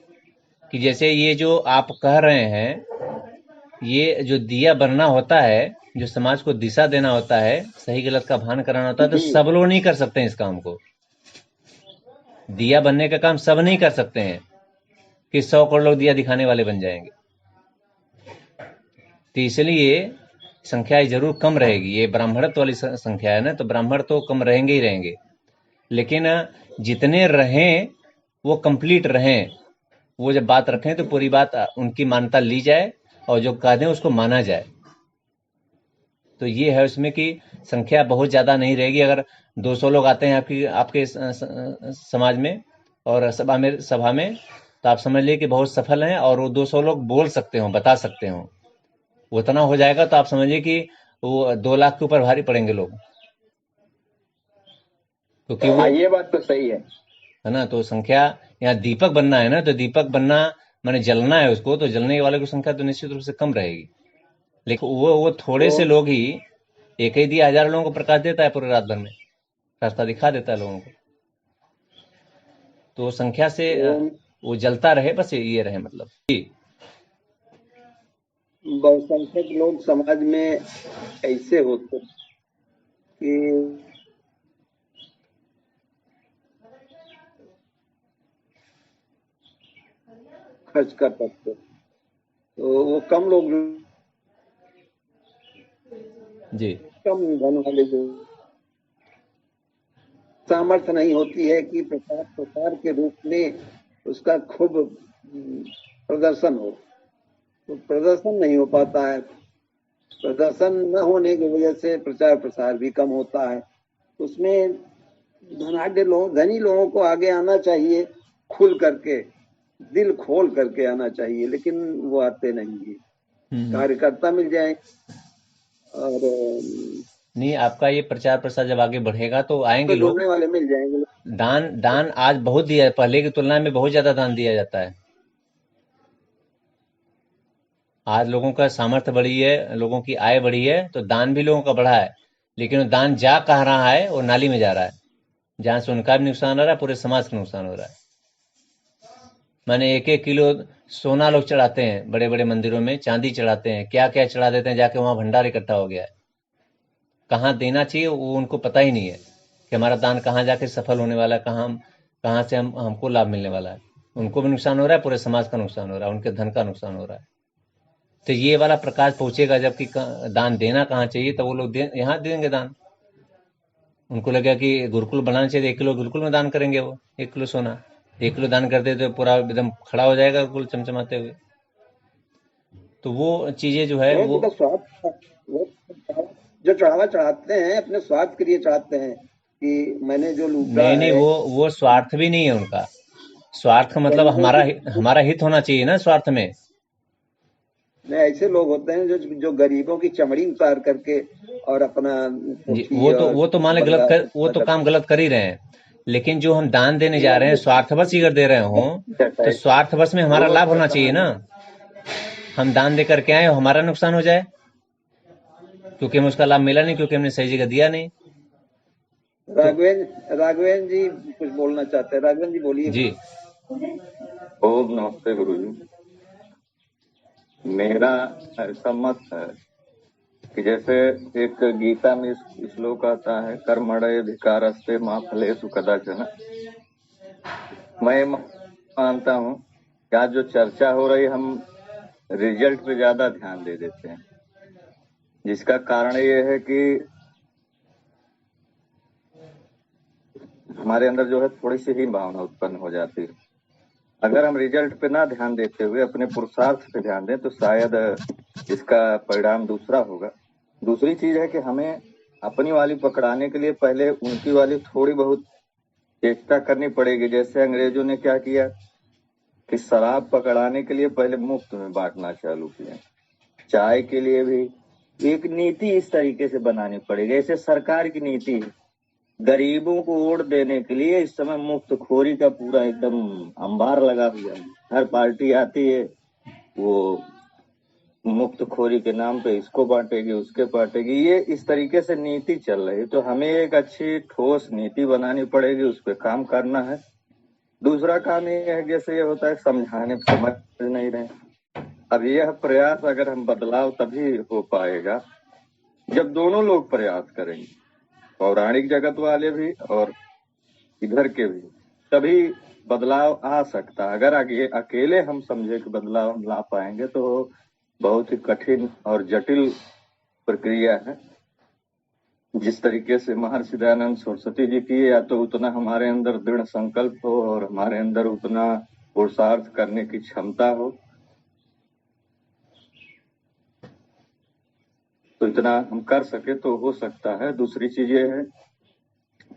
कि जैसे ये जो आप कह रहे हैं, ये जो दिया बनना होता है, जो समाज को दिशा देना होता है, सही गलत का भान कराना होता है, तो जी सब लोग नहीं कर सकते हैं इस काम को। दिया बनने का काम सब नहीं कर सकते हैं कि 100 करोड़ लोग दिया दिखाने वाले बन जाएंगे। तो इसलिए संख्या जरूर कम रहेगी। ये ब्राह्मणत्व वाली संख्या है ना, तो ब्राह्मण तो कम रहेंगे ही रहेंगे, लेकिन जितने रहें वो कंप्लीट रहें। वो जब बात रखें तो पूरी बात उनकी मान्यता ली जाए और जो कह दें उसको माना जाए। तो ये है उसमें कि संख्या बहुत ज्यादा नहीं रहेगी। अगर 200 लोग आते हैं आपके समाज में और सभा में, तो आप समझ लीजिए कि बहुत सफल हैं, और वो 200 लोग बोल सकते हो, बता सकते हो, उतना हो जाएगा तो आप समझिए कि वो 2 लाख के ऊपर भारी पड़ेंगे लोग, क्योंकि वो हाँ, ये बात तो सही है ना। तो संख्या यहाँ दीपक बनना है ना, तो दीपक बनना माने जलना है उसको, तो जलने वाले की संख्या तो निश्चित रूप से कम रहेगी। लेकिन वो थोड़े से तो लोग ही, एक ही दिया 1000 लोगों को प्रकाश देता है पूरे रात भर में, रास्ता दिखा देता है लोगों को। तो संख्या से वो जलता रहे, बस ये रहे मतलब। बहुसंख्यक लोग समाज में ऐसे होते कि खर्च कर सकते, तो वो कम लोग, जी कम धन वाले जो सामर्थ्य नहीं होती है कि प्रसार के रूप में उसका खूब प्रदर्शन हो, तो प्रदर्शन नहीं हो पाता है। प्रदर्शन न होने की वजह से प्रचार प्रसार भी कम होता है। उसमें धनी लोगों को आगे आना चाहिए, खुल करके, दिल खोल करके आना चाहिए, लेकिन वो आते नहीं है। कार्यकर्ता मिल जाए और नहीं, आपका ये प्रचार प्रसार जब आगे बढ़ेगा तो आएंगे लोग, जोड़ने वाले मिल जाएंगे। दान आज बहुत दिया है, पहले की तुलना में बहुत ज्यादा दान दिया जाता है। आज लोगों का सामर्थ्य बढ़ी है, लोगों की आय बढ़ी है, तो दान भी लोगों का बढ़ा है, लेकिन वो दान जा कहाँ रहा है, वो नाली में जा रहा है, जहां से उनका भी नुकसान हो रहा है, पूरे समाज का नुकसान हो रहा है। माने 1-1 किलो सोना लोग चढ़ाते हैं बड़े बड़े मंदिरों में, चांदी चढ़ाते हैं, क्या क्या चढ़ा देते हैं, जाके वहां भंडार इकट्ठा हो गया है। कहाँ देना चाहिए वो उनको पता ही नहीं है कि हमारा दान कहाँ जाके सफल होने वाला है, कहाँ से हमको लाभ मिलने वाला है। उनको भी नुकसान हो रहा है, पूरे समाज का नुकसान हो रहा है, उनके धन का नुकसान हो रहा है। तो ये वाला प्रकाश पहुंचेगा जबकि दान देना कहाँ चाहिए, तो वो लोग यहाँ देंगे दान। उनको लगेगा कि गुरुकुल बनाना चाहिए, 1 किलो गुरुकुल में दान करेंगे, वो 1 किलो सोना 1 किलो दान कर दे तो पूरा एकदम खड़ा हो जाएगा गुरुकुल चमचमाते हुए। तो वो चीजें जो है वो तो स्वार्थ, वो जो चढ़ावा चढ़ाते हैं अपने स्वार्थ के लिए चढ़ाते हैं कि मैंने जो लूटा नहीं, है। वो स्वार्थ भी नहीं है उनका। स्वार्थ का मतलब हमारा हित होना चाहिए ना स्वार्थ में। नहीं, ऐसे लोग होते हैं जो गरीबों की चमड़ी उतार करके और अपना जी, वो तो मान ले वो तो काम गलत कर ही रहे हैं, लेकिन जो हम दान देने जा रहे हैं स्वार्थवश ही अगर दे रहे हो तो स्वार्थवश में हमारा लाभ होना चाहिए ना। हम दान दे करके आए हमारा नुकसान हो जाए क्योंकि हमें उसका लाभ मिला नहीं, क्योंकि हमने सही जगह दिया नहीं। राघवेंद्र जी कुछ बोलना चाहते हैं। राघवेंद्र जी बोलिए जी। ओम नमस्ते गुरु जी। मेरा ऐसा मत है कि जैसे एक गीता में श्लोक आता है, कर्मण्येधिकारस्ते मा फलेषु कदाचन। मैं मानता हूँ कि आज जो चर्चा हो रही, हम रिजल्ट पे ज्यादा ध्यान दे देते हैं, जिसका कारण ये है कि हमारे अंदर जो है थोड़ी सी ही भावना उत्पन्न हो जाती है। अगर हम रिजल्ट पे ना ध्यान देते हुए अपने पुरुषार्थ पे ध्यान दें तो शायद इसका परिणाम दूसरा होगा। दूसरी चीज है कि हमें अपनी वाली पकड़ाने के लिए पहले उनकी वाली थोड़ी बहुत चेष्टा करनी पड़ेगी। जैसे अंग्रेजों ने क्या किया कि शराब पकड़ाने के लिए पहले मुफ्त में बांटना चालू किया। चाय के लिए भी एक नीति इस तरीके से बनानी पड़ेगी। ऐसे सरकार की नीति है, गरीबों को वोट देने के लिए इस समय मुफ्तखोरी का पूरा एकदम अंबार लगा हुआ है। हर पार्टी आती है, वो मुफ्तखोरी के नाम पे इसको बांटेगी, उसके बांटेगी। ये इस तरीके से नीति चल रही है। तो हमें एक अच्छी ठोस नीति बनानी पड़ेगी, उस पर काम करना है। दूसरा काम ये है, जैसे ये होता है समझाने समझ नहीं रहे। अब यह प्रयास अगर हम बदलाव तभी हो पाएगा जब दोनों लोग प्रयास करेंगे, पौराणिक जगत वाले भी और इधर के भी, तभी बदलाव आ सकता है। अगर अकेले हम समझे कि बदलाव हम ला पाएंगे तो बहुत ही कठिन और जटिल प्रक्रिया है। जिस तरीके से महर्षि दयानंद सरस्वती जी की, या तो उतना हमारे अंदर दृढ़ संकल्प हो और हमारे अंदर उतना पुरुषार्थ करने की क्षमता हो, तो इतना हम कर सके तो हो सकता है। दूसरी चीज ये है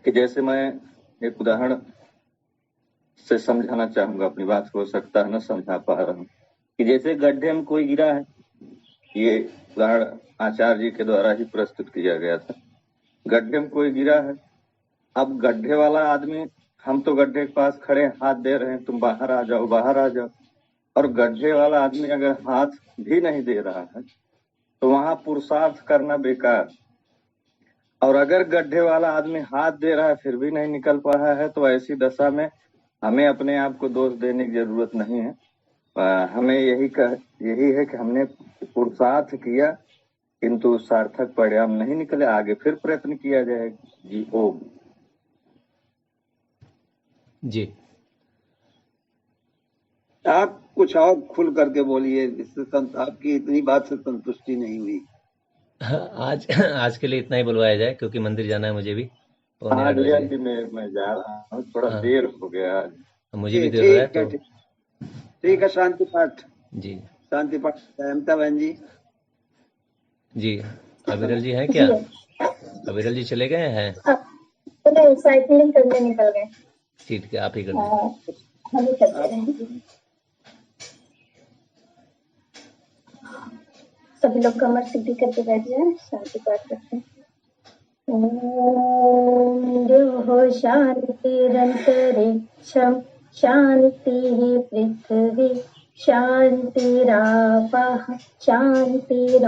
कि जैसे मैं एक उदाहरण से समझाना चाहूंगा अपनी बात, हो सकता है ना समझा पा रहा हूँ, कि जैसे गड्ढे में कोई गिरा है। ये उदाहरण आचार्य जी के द्वारा ही प्रस्तुत किया गया था। गड्ढे में कोई गिरा है, अब गड्ढे वाला आदमी, हम तो गड्ढे के पास खड़े हाथ दे रहे हैं, तुम बाहर आ जाओ, बाहर आ जाओ। और गड्ढे वाला आदमी अगर हाथ भी नहीं दे रहा है तो वहां पुरुषार्थ करना बेकार। और अगर गड्ढे वाला आदमी हाथ दे रहा है फिर भी नहीं निकल पा रहा है, तो ऐसी दशा में हमें अपने आप को दोष देने की जरूरत नहीं है। हमें यही है कि हमने पुरुषार्थ किया किंतु सार्थक परिणाम नहीं निकले, आगे फिर प्रयत्न किया जाएगा। जी ओम। जी, आप कुछ और खुल करके बोलिए, इससे आपकी इतनी बात से संतुष्टि नहीं हुई। आज के लिए इतना ही बुलवाया जाए, क्योंकि मंदिर जाना है मुझे भी। आज मैं जा रहा हूँ, थोड़ा देर हो गया आज। मुझे भी देर हो रहा है तो ठीक है। शांति पाठ जी, शांति पाठ। अमिता बहन जी। जी, अविरल जी हैं क्या? अविरल जी चले गए हैं? नहीं, साइकिलिंग करने निकल गए। ठीक है, आप ही कर दें। हम ही करते रहेंगे। सभी लोग कमर सीधी करके बैठ जाए, शांति पाठ करते हैं। ओम द्योः शान्तिरन्तरिक्षं शान्तिः पृथिवी शान्तिरापः शान्तिरौषधयः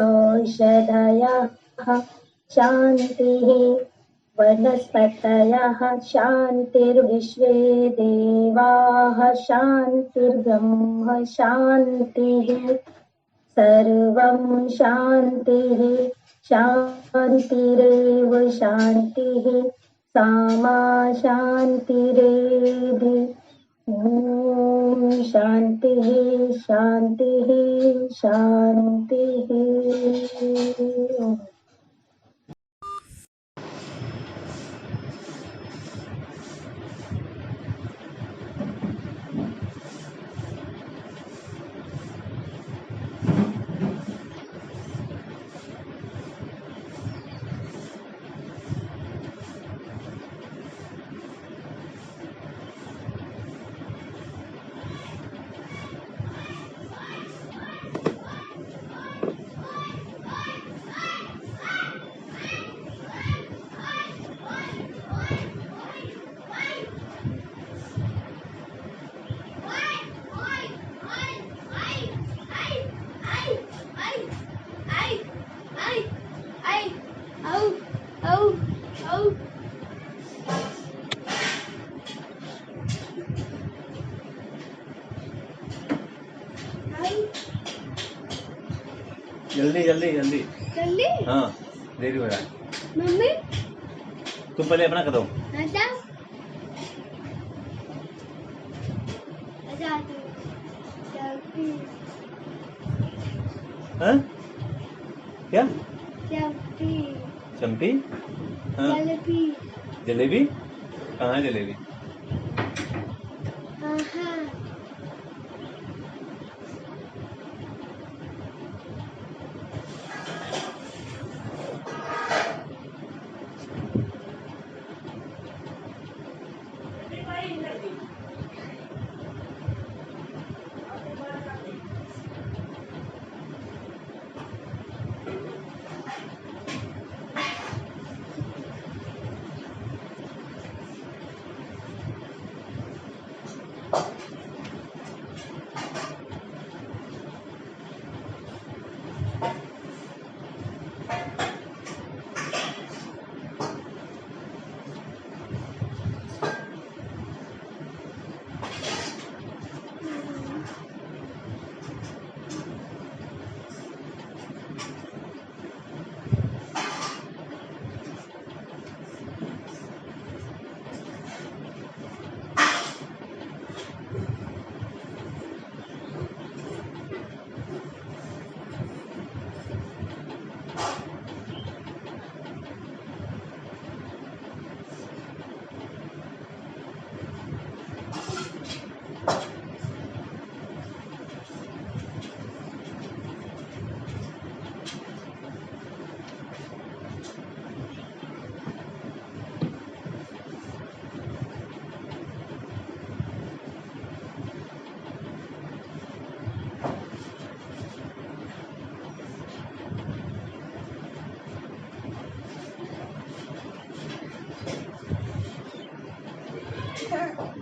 शान्तिः वनस्पतयः शान्तिर्विश्वे देवाः शान्तिर्ब्रह्म शान्तिः सर्वं शान्तिः शान्तिरेव शान्तिः सामा शान्तिरेधि। ओम शांति शांति शांति। जल्दी जल्दी जल्दी जल्दी। हाँ, देरी हो रहा है। मम्मी तुम पहले अपना करो। अच्छा अच्छा जल्दी हाँ क्या जल्दी चंपी? हाँ जलेबी जलेबी? कहाँ है जलेबी? हाँ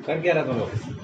कर क्या रहा तुम लोग?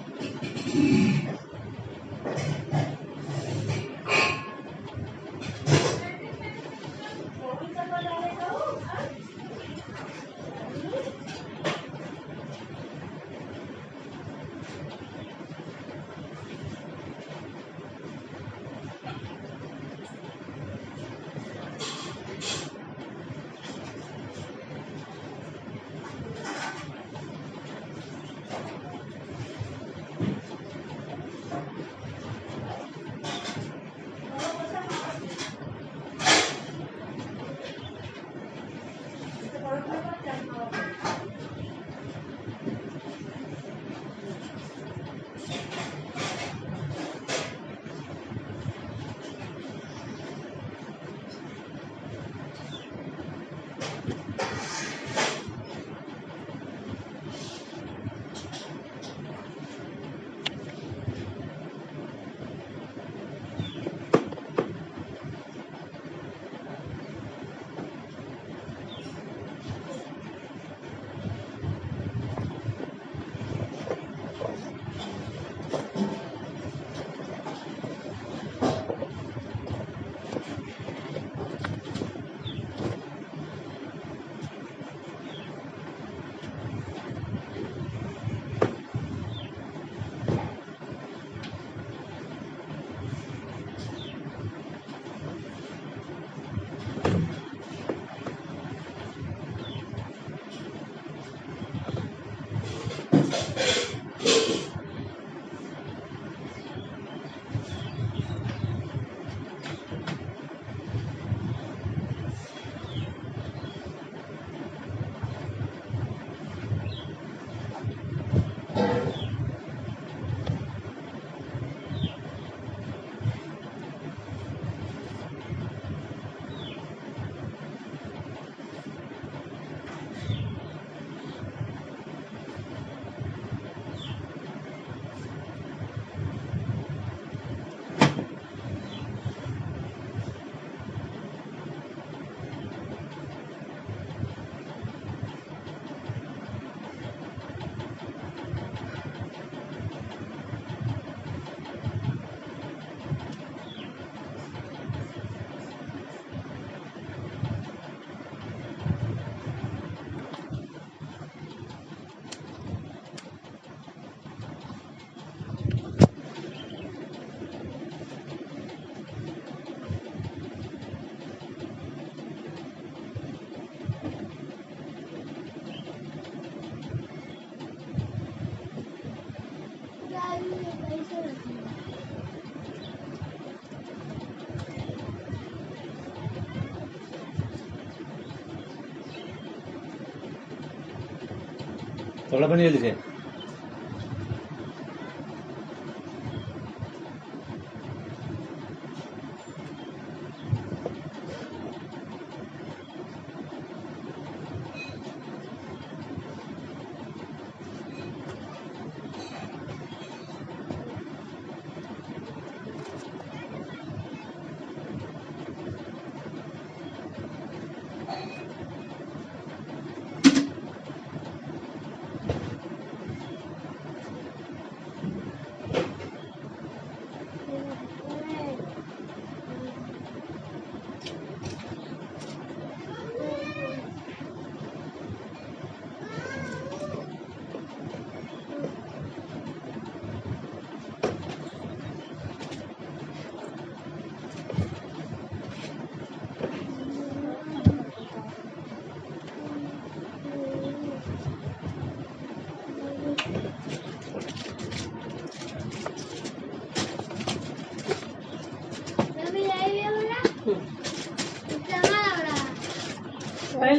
थोड़ा पानी जल्दी से।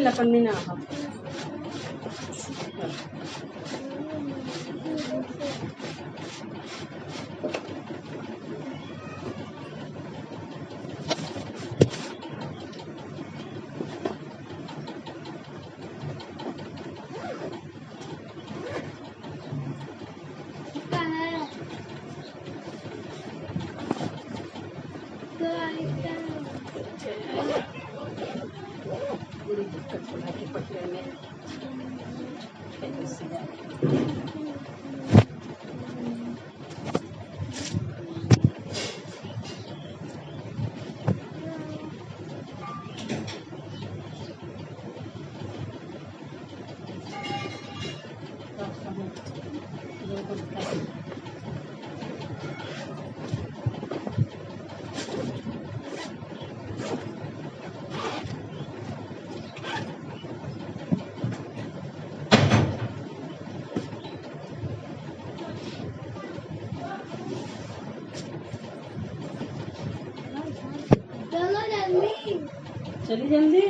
la pandina. बड़ी दिक्कत हो रहा है पटने में। चली जल्दी।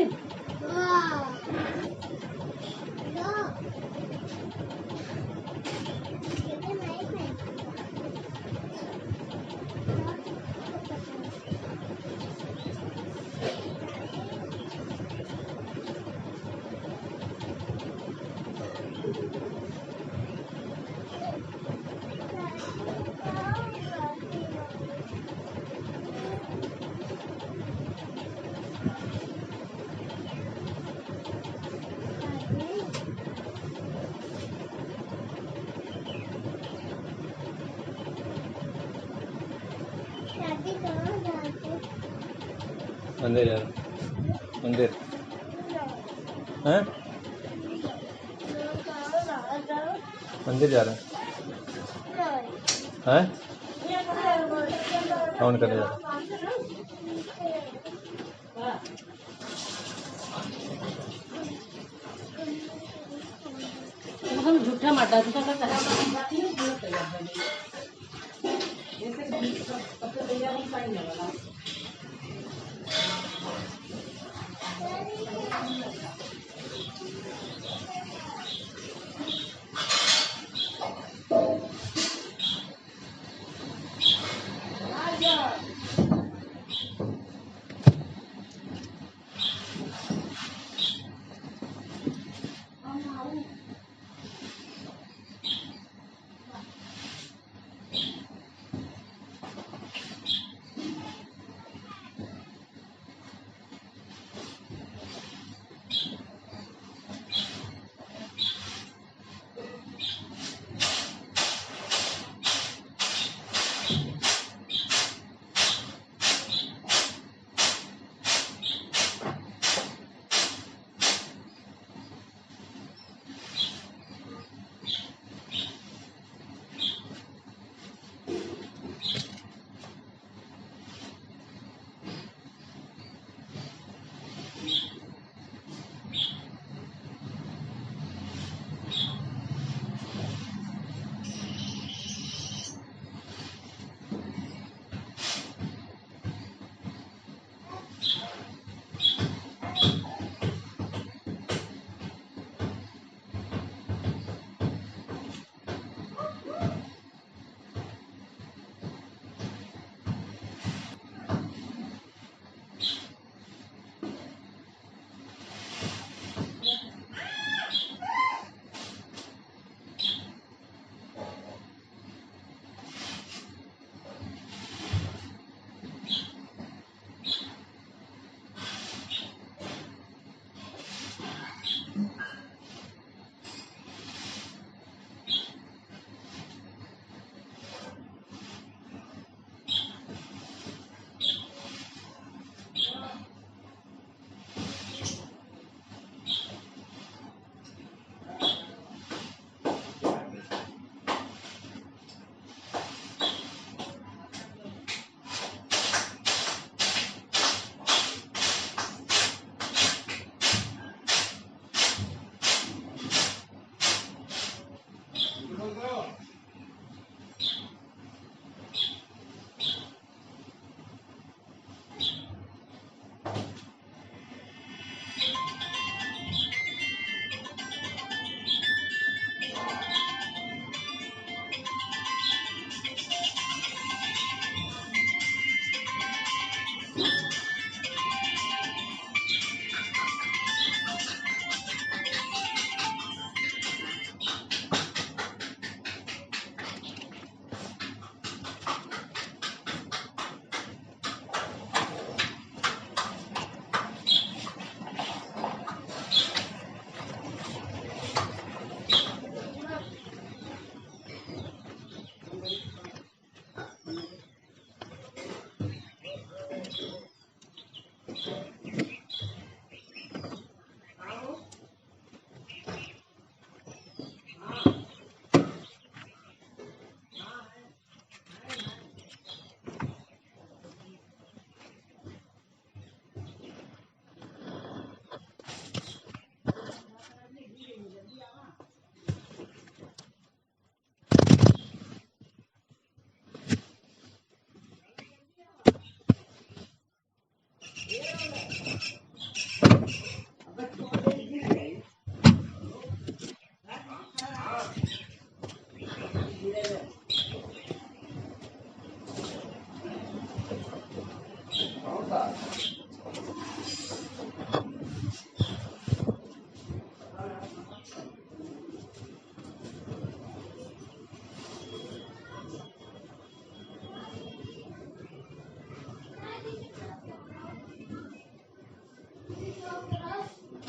मंदिर यार, मंदिर हैं? मंदिर जा रहा है? कौन करने जा रहा है? झूठा माटा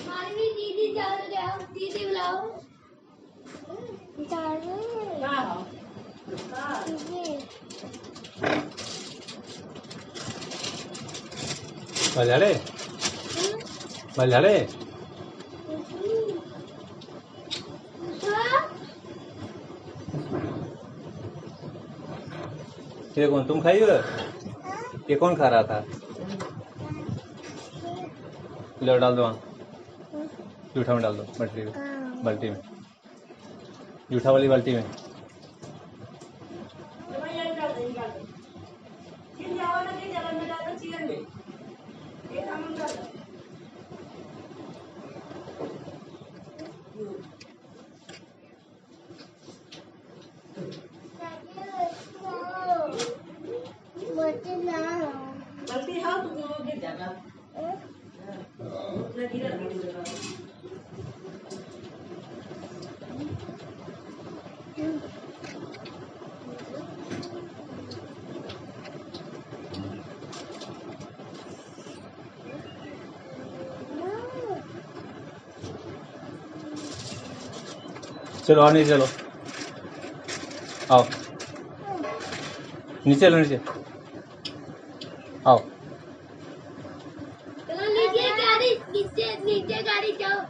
मानवी दीदी जाओ दीदी बुलाओ बल झाले बल झाले ये कौन तुम खाई हो? ये कौन खा रहा था? लो डाल दो वहाँ जूठा में डाल दो बाल्टी में जूठा वाली बाल्टी में। चलो और नीचे चलो आओ नीचे चलो नीचे आओ चलो नीचे गाड़ी नीचे गाड़ी जाओ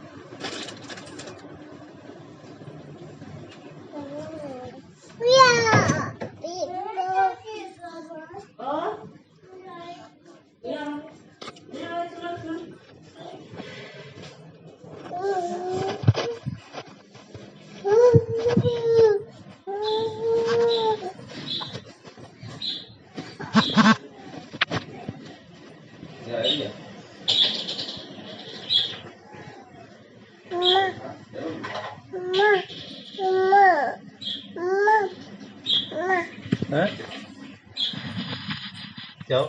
हैं? जाओ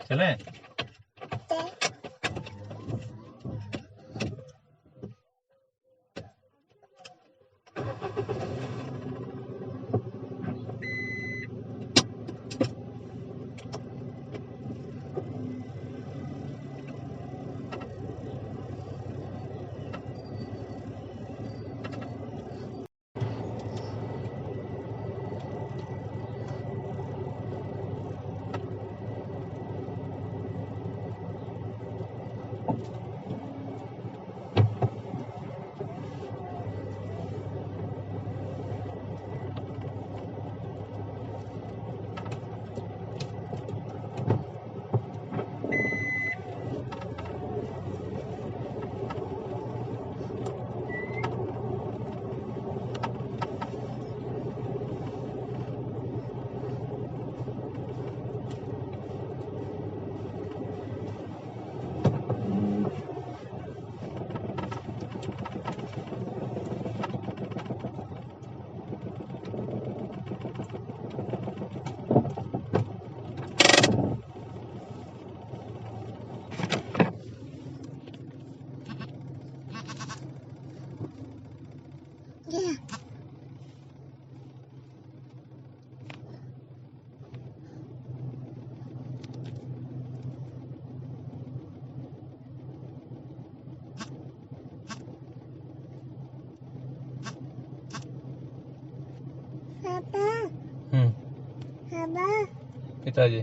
चलें पिताजी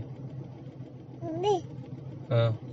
हाँ